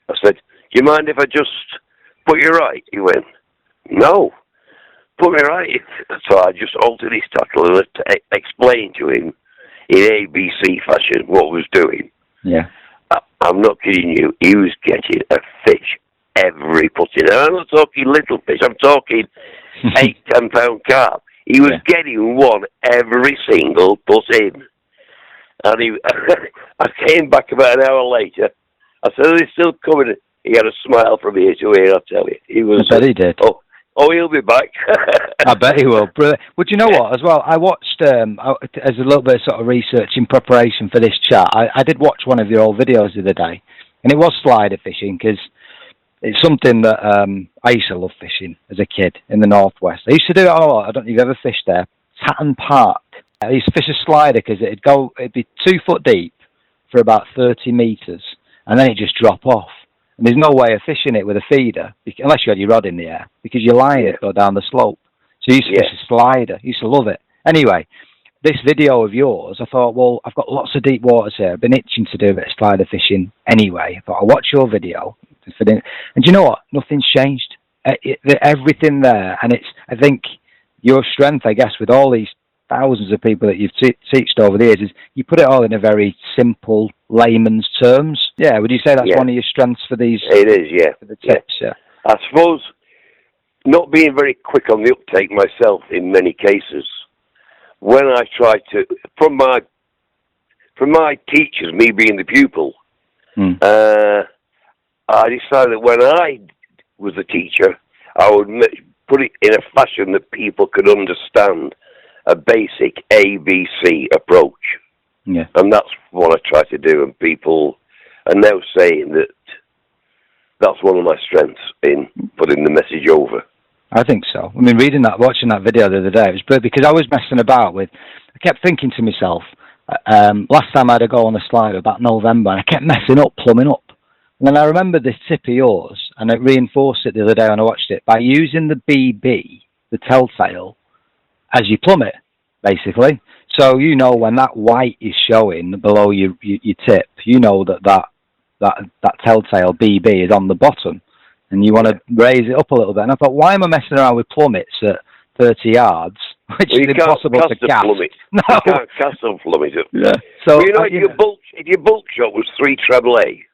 I said, do you mind if I just put you right? He went, no, put me right. So I just altered his tackle and explained to him in ABC fashion what I was doing. Yeah. I'm not kidding you. He was getting a fish every putting. And I'm not talking little fish. I'm talking 8-10 pound carp. He was getting one every single put in. And I came back about an hour later. I said, are they still coming? He had a smile from ear to ear, I'll tell you. He was, I bet he did. Oh, he'll be back. I bet he will. Brilliant. Well, do you know what, as well? I watched, as a little bit of sort of research in preparation for this chat, I did watch one of your old videos the other day, and it was slider fishing, because it's something that I used to love fishing as a kid in the Northwest. I used to do it a lot. I don't know if you've ever fished there. Tatton Park. I used to fish a slider because it'd be 2 foot deep for about 30 metres, and then it'd just drop off. And there's no way of fishing it with a feeder, unless you had your rod in the air, because your line would go down the slope. So you used to fish a slider. I used to love it. Anyway, this video of yours, I thought, well, I've got lots of deep waters here. I've been itching to do a bit of slider fishing anyway. I thought, I'll watch your video. And do you know what? Nothing's changed. Everything there. And I think your strength, I guess, with all these thousands of people that you've taught over the years, is you put it all in a very simple layman's terms. Yeah, would you say that's one of your strengths for these? It is, yeah. For the tips, yeah. I suppose not being very quick on the uptake myself in many cases. When I try to, from my teachers, me being the pupil, I decided that when I was the teacher, I would put it in a fashion that people could understand. A basic ABC approach. Yeah. And that's what I try to do, and people are now saying that that's one of my strengths in putting the message over. I think so. I mean, watching that video the other day, it was brilliant, because I was messing about I kept thinking to myself, last time I had a go on a slider about November, and I kept messing up, plumbing up. And then I remembered this tip of yours, and it reinforced it the other day when I watched it, by using the BB, the telltale, as you plummet, basically. So you know when that white is showing below your tip, you know that telltale BB is on the bottom, and you want to raise it up a little bit. And I thought, why am I messing around with plummets at 30 yards, which is impossible to cast? No, you can't cast a plummet. Yeah. So well, if your bulk shot was 3 treble A,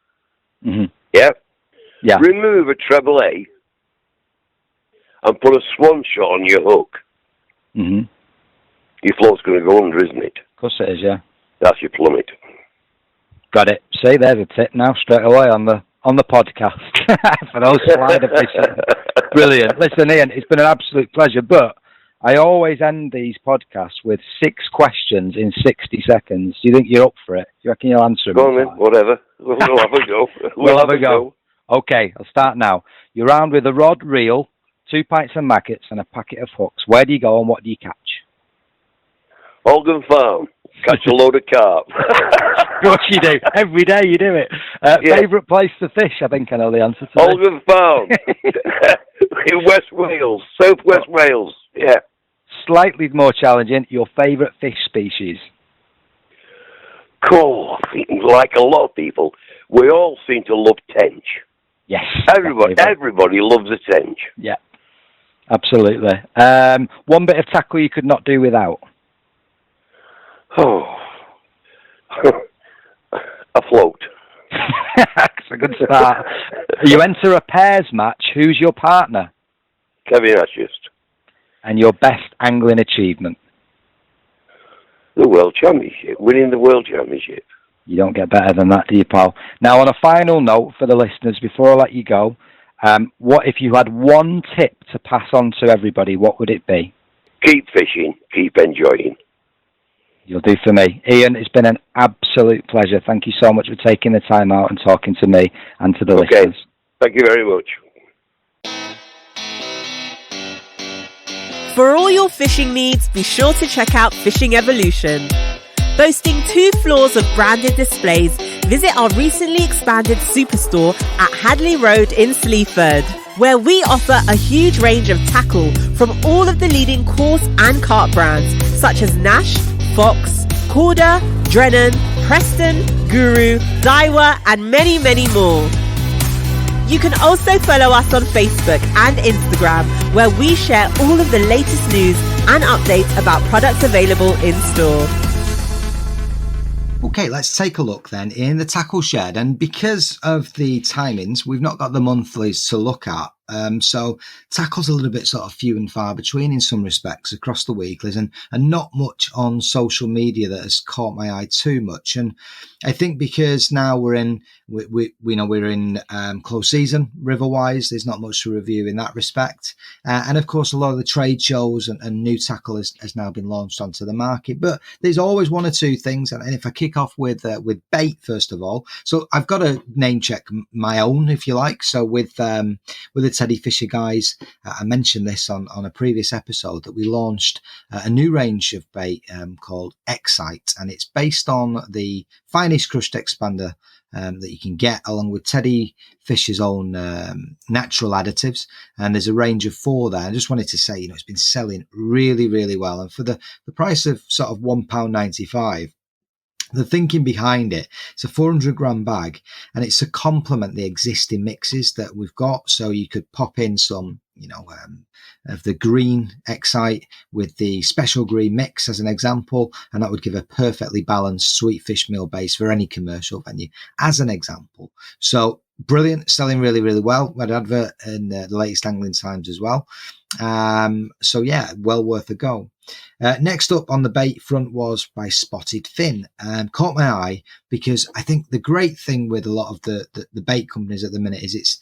yeah, remove a treble A and put a swan shot on your hook. Your float's going to go under, isn't it? Of course it is, yeah. That's your plummet. Got it. See, there's a tip now straight away on the podcast for those slider fishing. Brilliant. Listen, Ian, it's been an absolute pleasure, but I always end these podcasts with 6 questions in 60 seconds. Do you think you're up for it? Do you reckon you'll answer them? Go on then, whatever. We'll have a go. We'll have a go. Okay, I'll start now. You're armed with a rod, reel, 2 pints of maggots, and a packet of hooks. Where do you go and what do you catch? Oldham Farm. Catch a load of carp. Of course you do. Every day you do it. Favourite place to fish? I think I know the answer to Oldham Farm. In West Wales. Southwest Wales. Yeah. Slightly more challenging. Your favourite fish species? Cool. Like a lot of people, we all seem to love tench. Yes. Everybody loves a tench. Yeah. Absolutely. One bit of tackle you could not do without? Oh, a float. That's a good start. You enter a pairs match. Who's your partner? Kevin Ashurst. And your best angling achievement? The World Championship. Winning the World Championship. You don't get better than that, do you, pal? Now, on a final note for the listeners, before I let you go, what if you had one tip to pass on to everybody, what would it be? Keep fishing. Keep enjoying. You'll do for me. Ian, it's been an absolute pleasure. Thank you so much for taking the time out and talking to me and to the listeners. Thank you very much. For all your fishing needs, be sure to check out Fishing Evolution. Boasting 2 floors of branded displays, visit our recently expanded superstore at Hadley Road in Sleaford, where we offer a huge range of tackle from all of the leading coarse and carp brands, such as Nash, Fox, Corda, Drennan, Preston, Guru, Daiwa, and many, many more. You can also follow us on Facebook and Instagram, where we share all of the latest news and updates about products available in store. Okay, let's take a look then in the tackle shed. And because of the timings, we've not got the monthlies to look at. So tackle's a little bit sort of few and far between in some respects across the weeklies, and not much on social media that has caught my eye too much. And I think because now we're in close season river-wise, there's not much to review in that respect. And of course, a lot of the trade shows and new tackle has now been launched onto the market. But there's always one or two things. And if I kick off with bait first of all, so I've got to name check my own, if you like. So with the Teddy Fisher guys, I mentioned this on a previous episode that we launched a new range of bait called Excite, and it's based on the finest crushed expander that you can get, along with Teddy Fisher's own natural additives. And there's a range of 4 there. I just wanted to say, it's been selling really, really well. And for the price of sort of £1.95, the thinking behind it, it's a 400 gram bag, and it's to complement the existing mixes that we've got. So you could pop in some, of the green Excite with the special green mix as an example, and that would give a perfectly balanced sweet fish meal base for any commercial venue as an example. So brilliant, selling really, really well. We had an advert in the latest Angling Times as well. So yeah, well worth a go. Next up on the bait front was by Spotted Fin. Caught my eye because I think the great thing with a lot of the bait companies at the minute is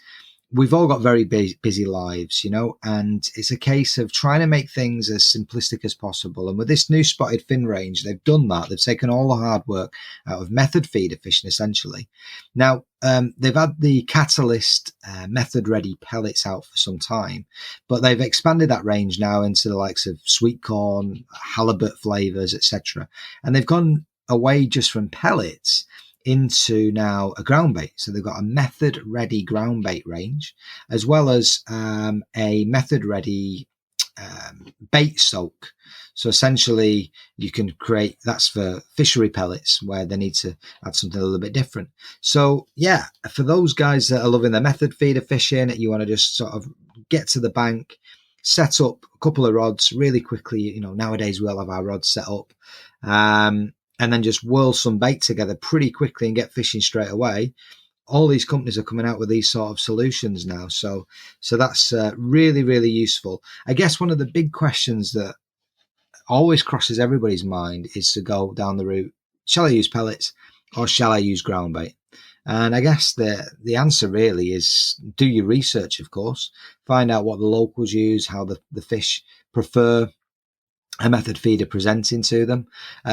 we've all got very busy lives, and it's a case of trying to make things as simplistic as possible. And with this new Spotted Fin range, they've done that. They've taken all the hard work out of method feeder fishing, essentially. Now, they've had the Catalyst method ready pellets out for some time, but they've expanded that range now into the likes of sweet corn, halibut flavors, etc. And they've gone away just from pellets into now a ground bait. So they've got a method ready ground bait range, as well as a method ready bait soak. So essentially you can create, that's for fishery pellets where they need to add something a little bit different. So yeah, for those guys that are loving their method feeder fishing, you want to just sort of get to the bank, set up a couple of rods really quickly. Nowadays we all have our rods set up. And then just whirl some bait together pretty quickly and get fishing straight away. All these companies are coming out with these sort of solutions now. So that's really, really useful. I guess one of the big questions that always crosses everybody's mind is to go down the route, shall I use pellets or shall I use ground bait? And I guess the answer really is do your research, of course. Find out what the locals use, how the fish prefer a method feeder presenting to them.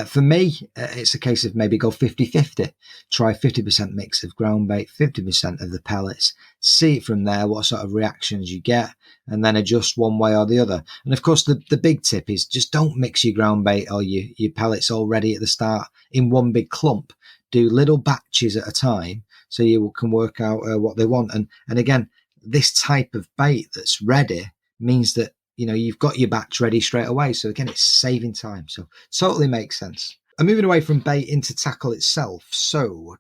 For me, it's a case of maybe go 50-50. Try 50% mix of ground bait, 50% of the pellets. See it from there, what sort of reactions you get, and then adjust one way or the other. And of course, the big tip is just don't mix your ground bait or your pellets already at the start in one big clump. Do little batches at a time so you can work out what they want. And again, this type of bait that's ready means that you've got your batch ready straight away. So again, it's saving time. So totally makes sense. I'm moving away from bait into tackle itself. So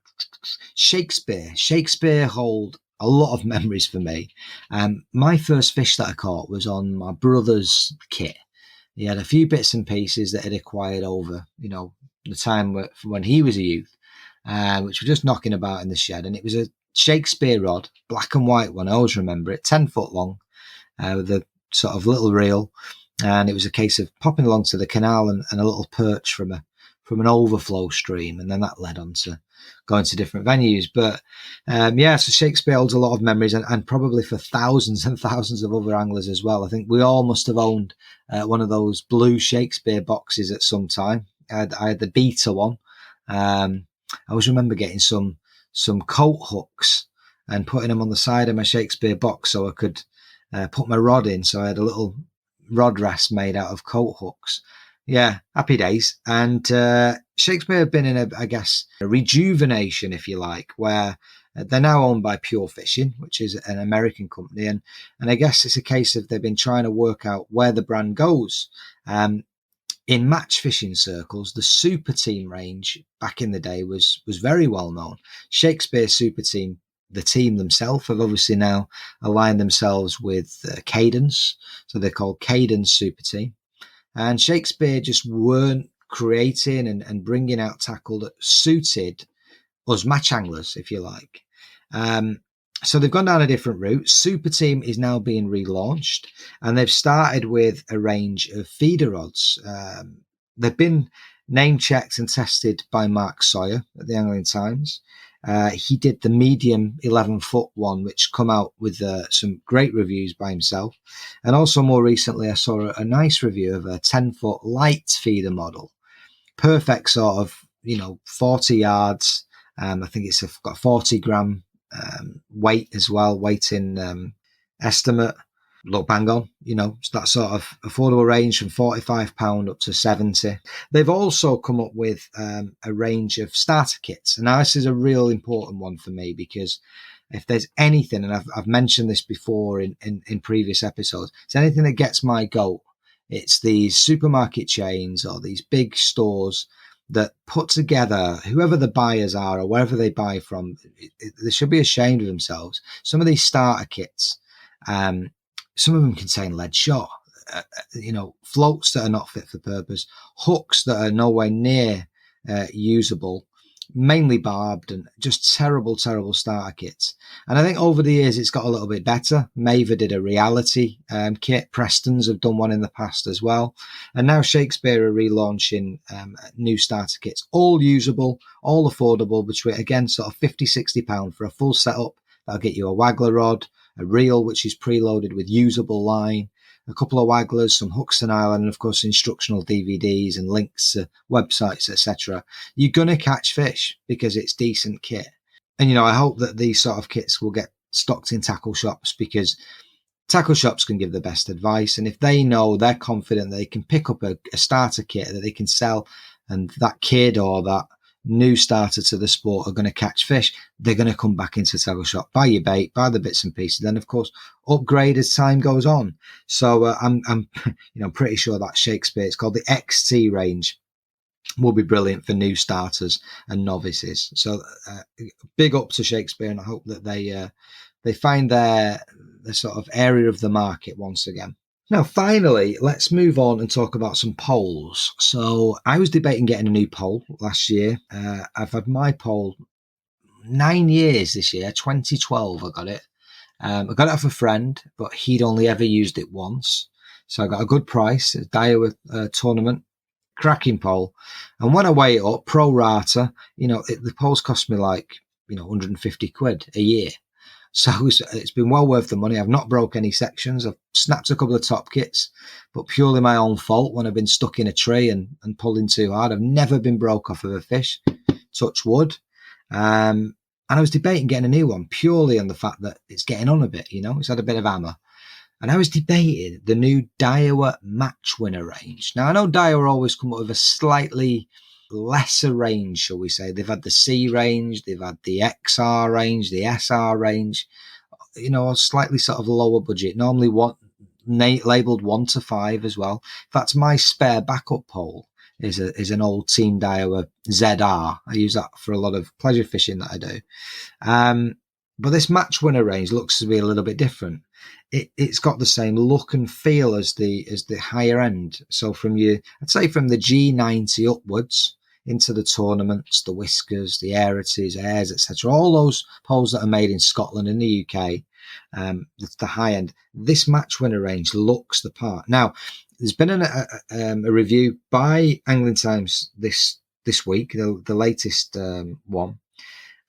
Shakespeare hold a lot of memories for me. My first fish that I caught was on my brother's kit. He had a few bits and pieces that he'd acquired over, the time when he was a youth, which were just knocking about in the shed. And it was a Shakespeare rod, black and white one. I always remember it, 10 foot long, with a sort of little reel, and it was a case of popping along to the canal and a little perch from an overflow stream, and then that led on to going to different venues. But so Shakespeare holds a lot of memories, and probably for thousands and thousands of other anglers as well. I think we all must have owned one of those blue Shakespeare boxes at some time. I had the beta one. I always remember getting some coat hooks and putting them on the side of my Shakespeare box so I could put my rod in. So I had a little rod rest made out of coat hooks. Yeah, happy days. And Shakespeare have been in a rejuvenation, if you like, where they're now owned by Pure Fishing, which is an American company. And I guess it's a case of they've been trying to work out where the brand goes. In match fishing circles, the Super Team range back in the day was very well known. Shakespeare Super Team, the team themselves, have obviously now aligned themselves with Cadence. So they're called Cadence Super Team. And Shakespeare just weren't creating and bringing out tackle that suited us match anglers, if you like. So they've gone down a different route. Super Team is now being relaunched, and they've started with a range of feeder rods. They've been name checked and tested by Mark Sawyer at the Angling Times. He did the medium 11-foot one, which come out with some great reviews by himself. And also more recently, I saw a nice review of a 10-foot light feeder model. Perfect sort of, 40 yards. I think it's got 40 gram weight as well, weight in estimate. Look, bang on, it's that sort of affordable range from £45 up to 70. They've also come up with a range of starter kits. And now this is a real important one for me, because if there's anything, and I've mentioned this before in previous episodes, it's anything that gets my goat. It's these supermarket chains or these big stores that put together, whoever the buyers are or wherever they buy from, they should be ashamed of themselves. Some of these starter kits, some of them contain lead shot, floats that are not fit for purpose, hooks that are nowhere near usable, mainly barbed, and just terrible, terrible starter kits. And I think over the years it's got a little bit better. Maver did a reality kit. Preston's have done one in the past as well. And now Shakespeare are relaunching new starter kits, all usable, all affordable, between, again, sort of £50-60 for a full setup. That'll get you a waggler rod, a reel, which is preloaded with usable line, a couple of wagglers, some hooks and island, and of course instructional DVDs and links to websites, etc. You're going to catch fish because it's decent kit. And, I hope that these sort of kits will get stocked in tackle shops, because tackle shops can give the best advice. And if they know, they're confident that they can pick up a starter kit that they can sell, and that kid or that new starter to the sport are going to catch fish, they're going to come back into the tackle shop, buy your bait, buy the bits and pieces, then of course upgrade as time goes on. So I'm pretty sure that Shakespeare, it's called the XT range, will be brilliant for new starters and novices. So big up to Shakespeare, and I hope that they find their sort of area of the market once again. Now, finally, let's move on and talk about some poles. So I was debating getting a new pole last year. I've had my pole 9 years this year, 2012 I got it. I got it off a friend, but he'd only ever used it once. So I got a good price, a Daiwa tournament, cracking pole. And when I weigh it up, pro rata, the poles cost me like, 150 quid a year. So it's been well worth the money. I've not broke any sections. I've snapped a couple of top kits, but purely my own fault when I've been stuck in a tree and pulling too hard. I've never been broke off of a fish, touch wood. And I was debating getting a new one purely on the fact that it's getting on a bit, it's had a bit of hammer. And I was debating the new Daiwa match winner range. Now, I know Daiwa always come up with a slightly lesser range, shall we say. They've had the C range, they've had the XR range, the SR range, a slightly sort of lower budget, normally labelled 1 to 5 as well. In fact, my spare backup pole is an old Team Daiwa ZR. I use that for a lot of pleasure fishing that I do. But this match winner range looks to be a little bit different. It's got the same look and feel as the higher end. So I'd say from the G90 upwards into the tournaments, the Whiskers, the Aerities, Airs, etc. All those poles that are made in Scotland and the UK, it's the high end. This match winner range looks the part. Now, there's been a review by Angling Times this week, the latest one.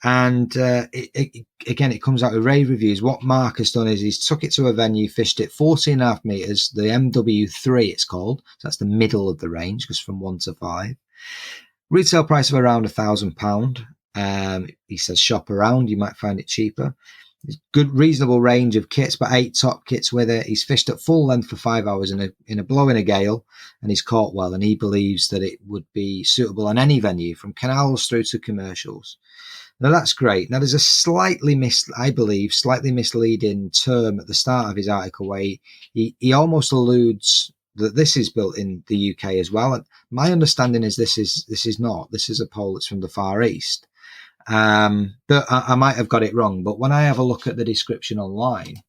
And it comes out with rave reviews. What Mark has done is he's took it to a venue, fished it 14.5 meters, the MW3 it's called. So that's the middle of the range, goes from 1 to 5. Retail price of around £1,000. He says shop around, you might find it cheaper. good, reasonable range of kits, but 8 top kits with it. He's fished at full length for 5 hours in a blow in a gale, and he's caught well. And he believes that it would be suitable on any venue, from canals through to commercials. Now that's great. Now there's a slightly misleading term at the start of his article where he almost alludes that this is built in the UK as well. And my understanding is this is not. This is a pole that's from the Far East. But I might have got it wrong. But when I have a look at the description online,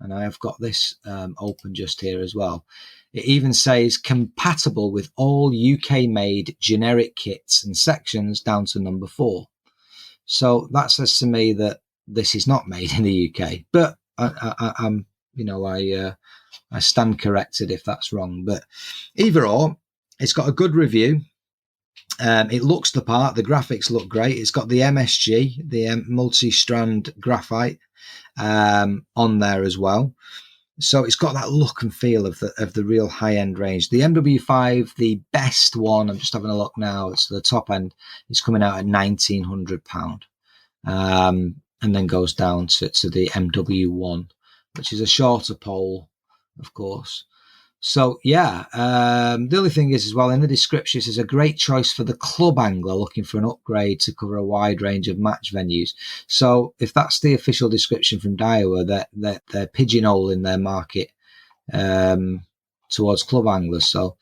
and I have got this open just here as well, it even says compatible with all UK-made generic kits and sections down to number 4. So that says to me that this is not made in the UK. But I stand corrected if that's wrong. But either or, it's got a good review. It looks the part. The graphics look great. It's got the MSG, the multi-strand graphite, on there as well. So it's got that look and feel of the real high-end range. The MW5, the best one, I'm just having a look now, it's the top end, is coming out at £1,900. And then goes down to the MW1, which is a shorter pole, of course. So, yeah, the only thing is as well, in the description, it's a great choice for the club angler looking for an upgrade to cover a wide range of match venues. So if that's the official description from Daiwa, they're pigeonholing their market towards club anglers. So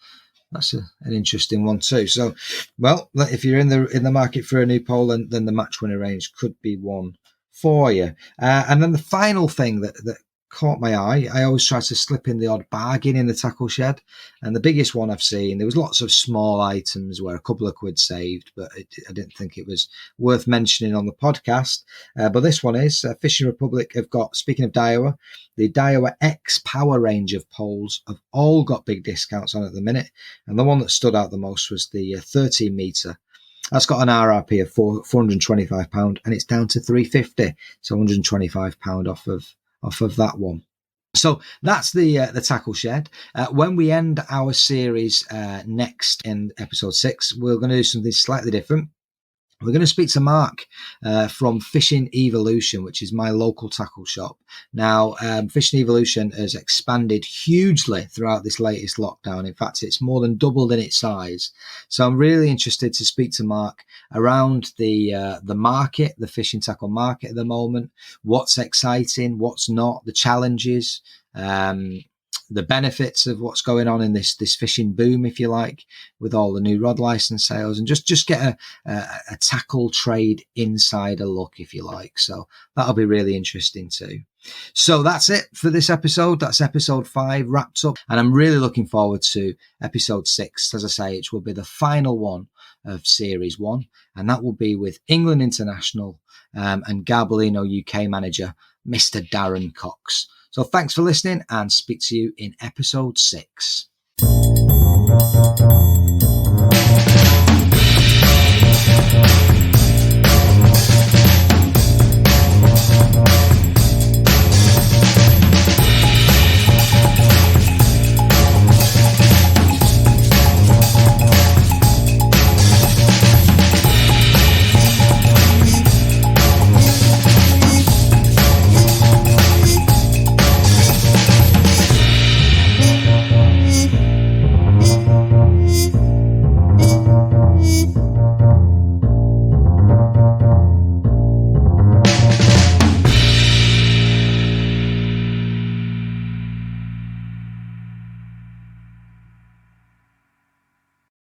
that's an interesting one too. So, well, if you're in the market for a new pole, then the match winner range could be one for you. And then the final thing that caught my eye, I always try to slip in the odd bargain in the tackle shed, and the biggest one I've seen, there was lots of small items where a couple of quid saved, but I didn't think it was worth mentioning on the podcast. But this one is Fishing Republic have got, speaking of Daiwa, the Daiwa X Power range of poles have all got big discounts on at the minute, and the one that stood out the most was the 13 meter. That's got an RRP of £425, and it's down to £350, so £125 off of that one. So that's the tackle shed. When we end our series next in episode 6, we're going to do something slightly different. We're going to speak to Mark from Fishing Evolution, which is my local tackle shop. Now, Fishing Evolution has expanded hugely throughout this latest lockdown. In fact, it's more than doubled in its size. So I'm really interested to speak to Mark around the market, the fishing tackle market at the moment, what's exciting, what's not, the challenges, the benefits of what's going on in this fishing boom, if you like, with all the new rod license sales, and just get a tackle trade insider look, if you like. So that'll be really interesting too. So that's it for this episode. That's episode 5 wrapped up, and I'm really looking forward to episode 6. As I say, it will be the final one of series 1, and that will be with England international and Garbolino UK manager, Mr. Darren Cox. So thanks for listening, and speak to you in episode 6.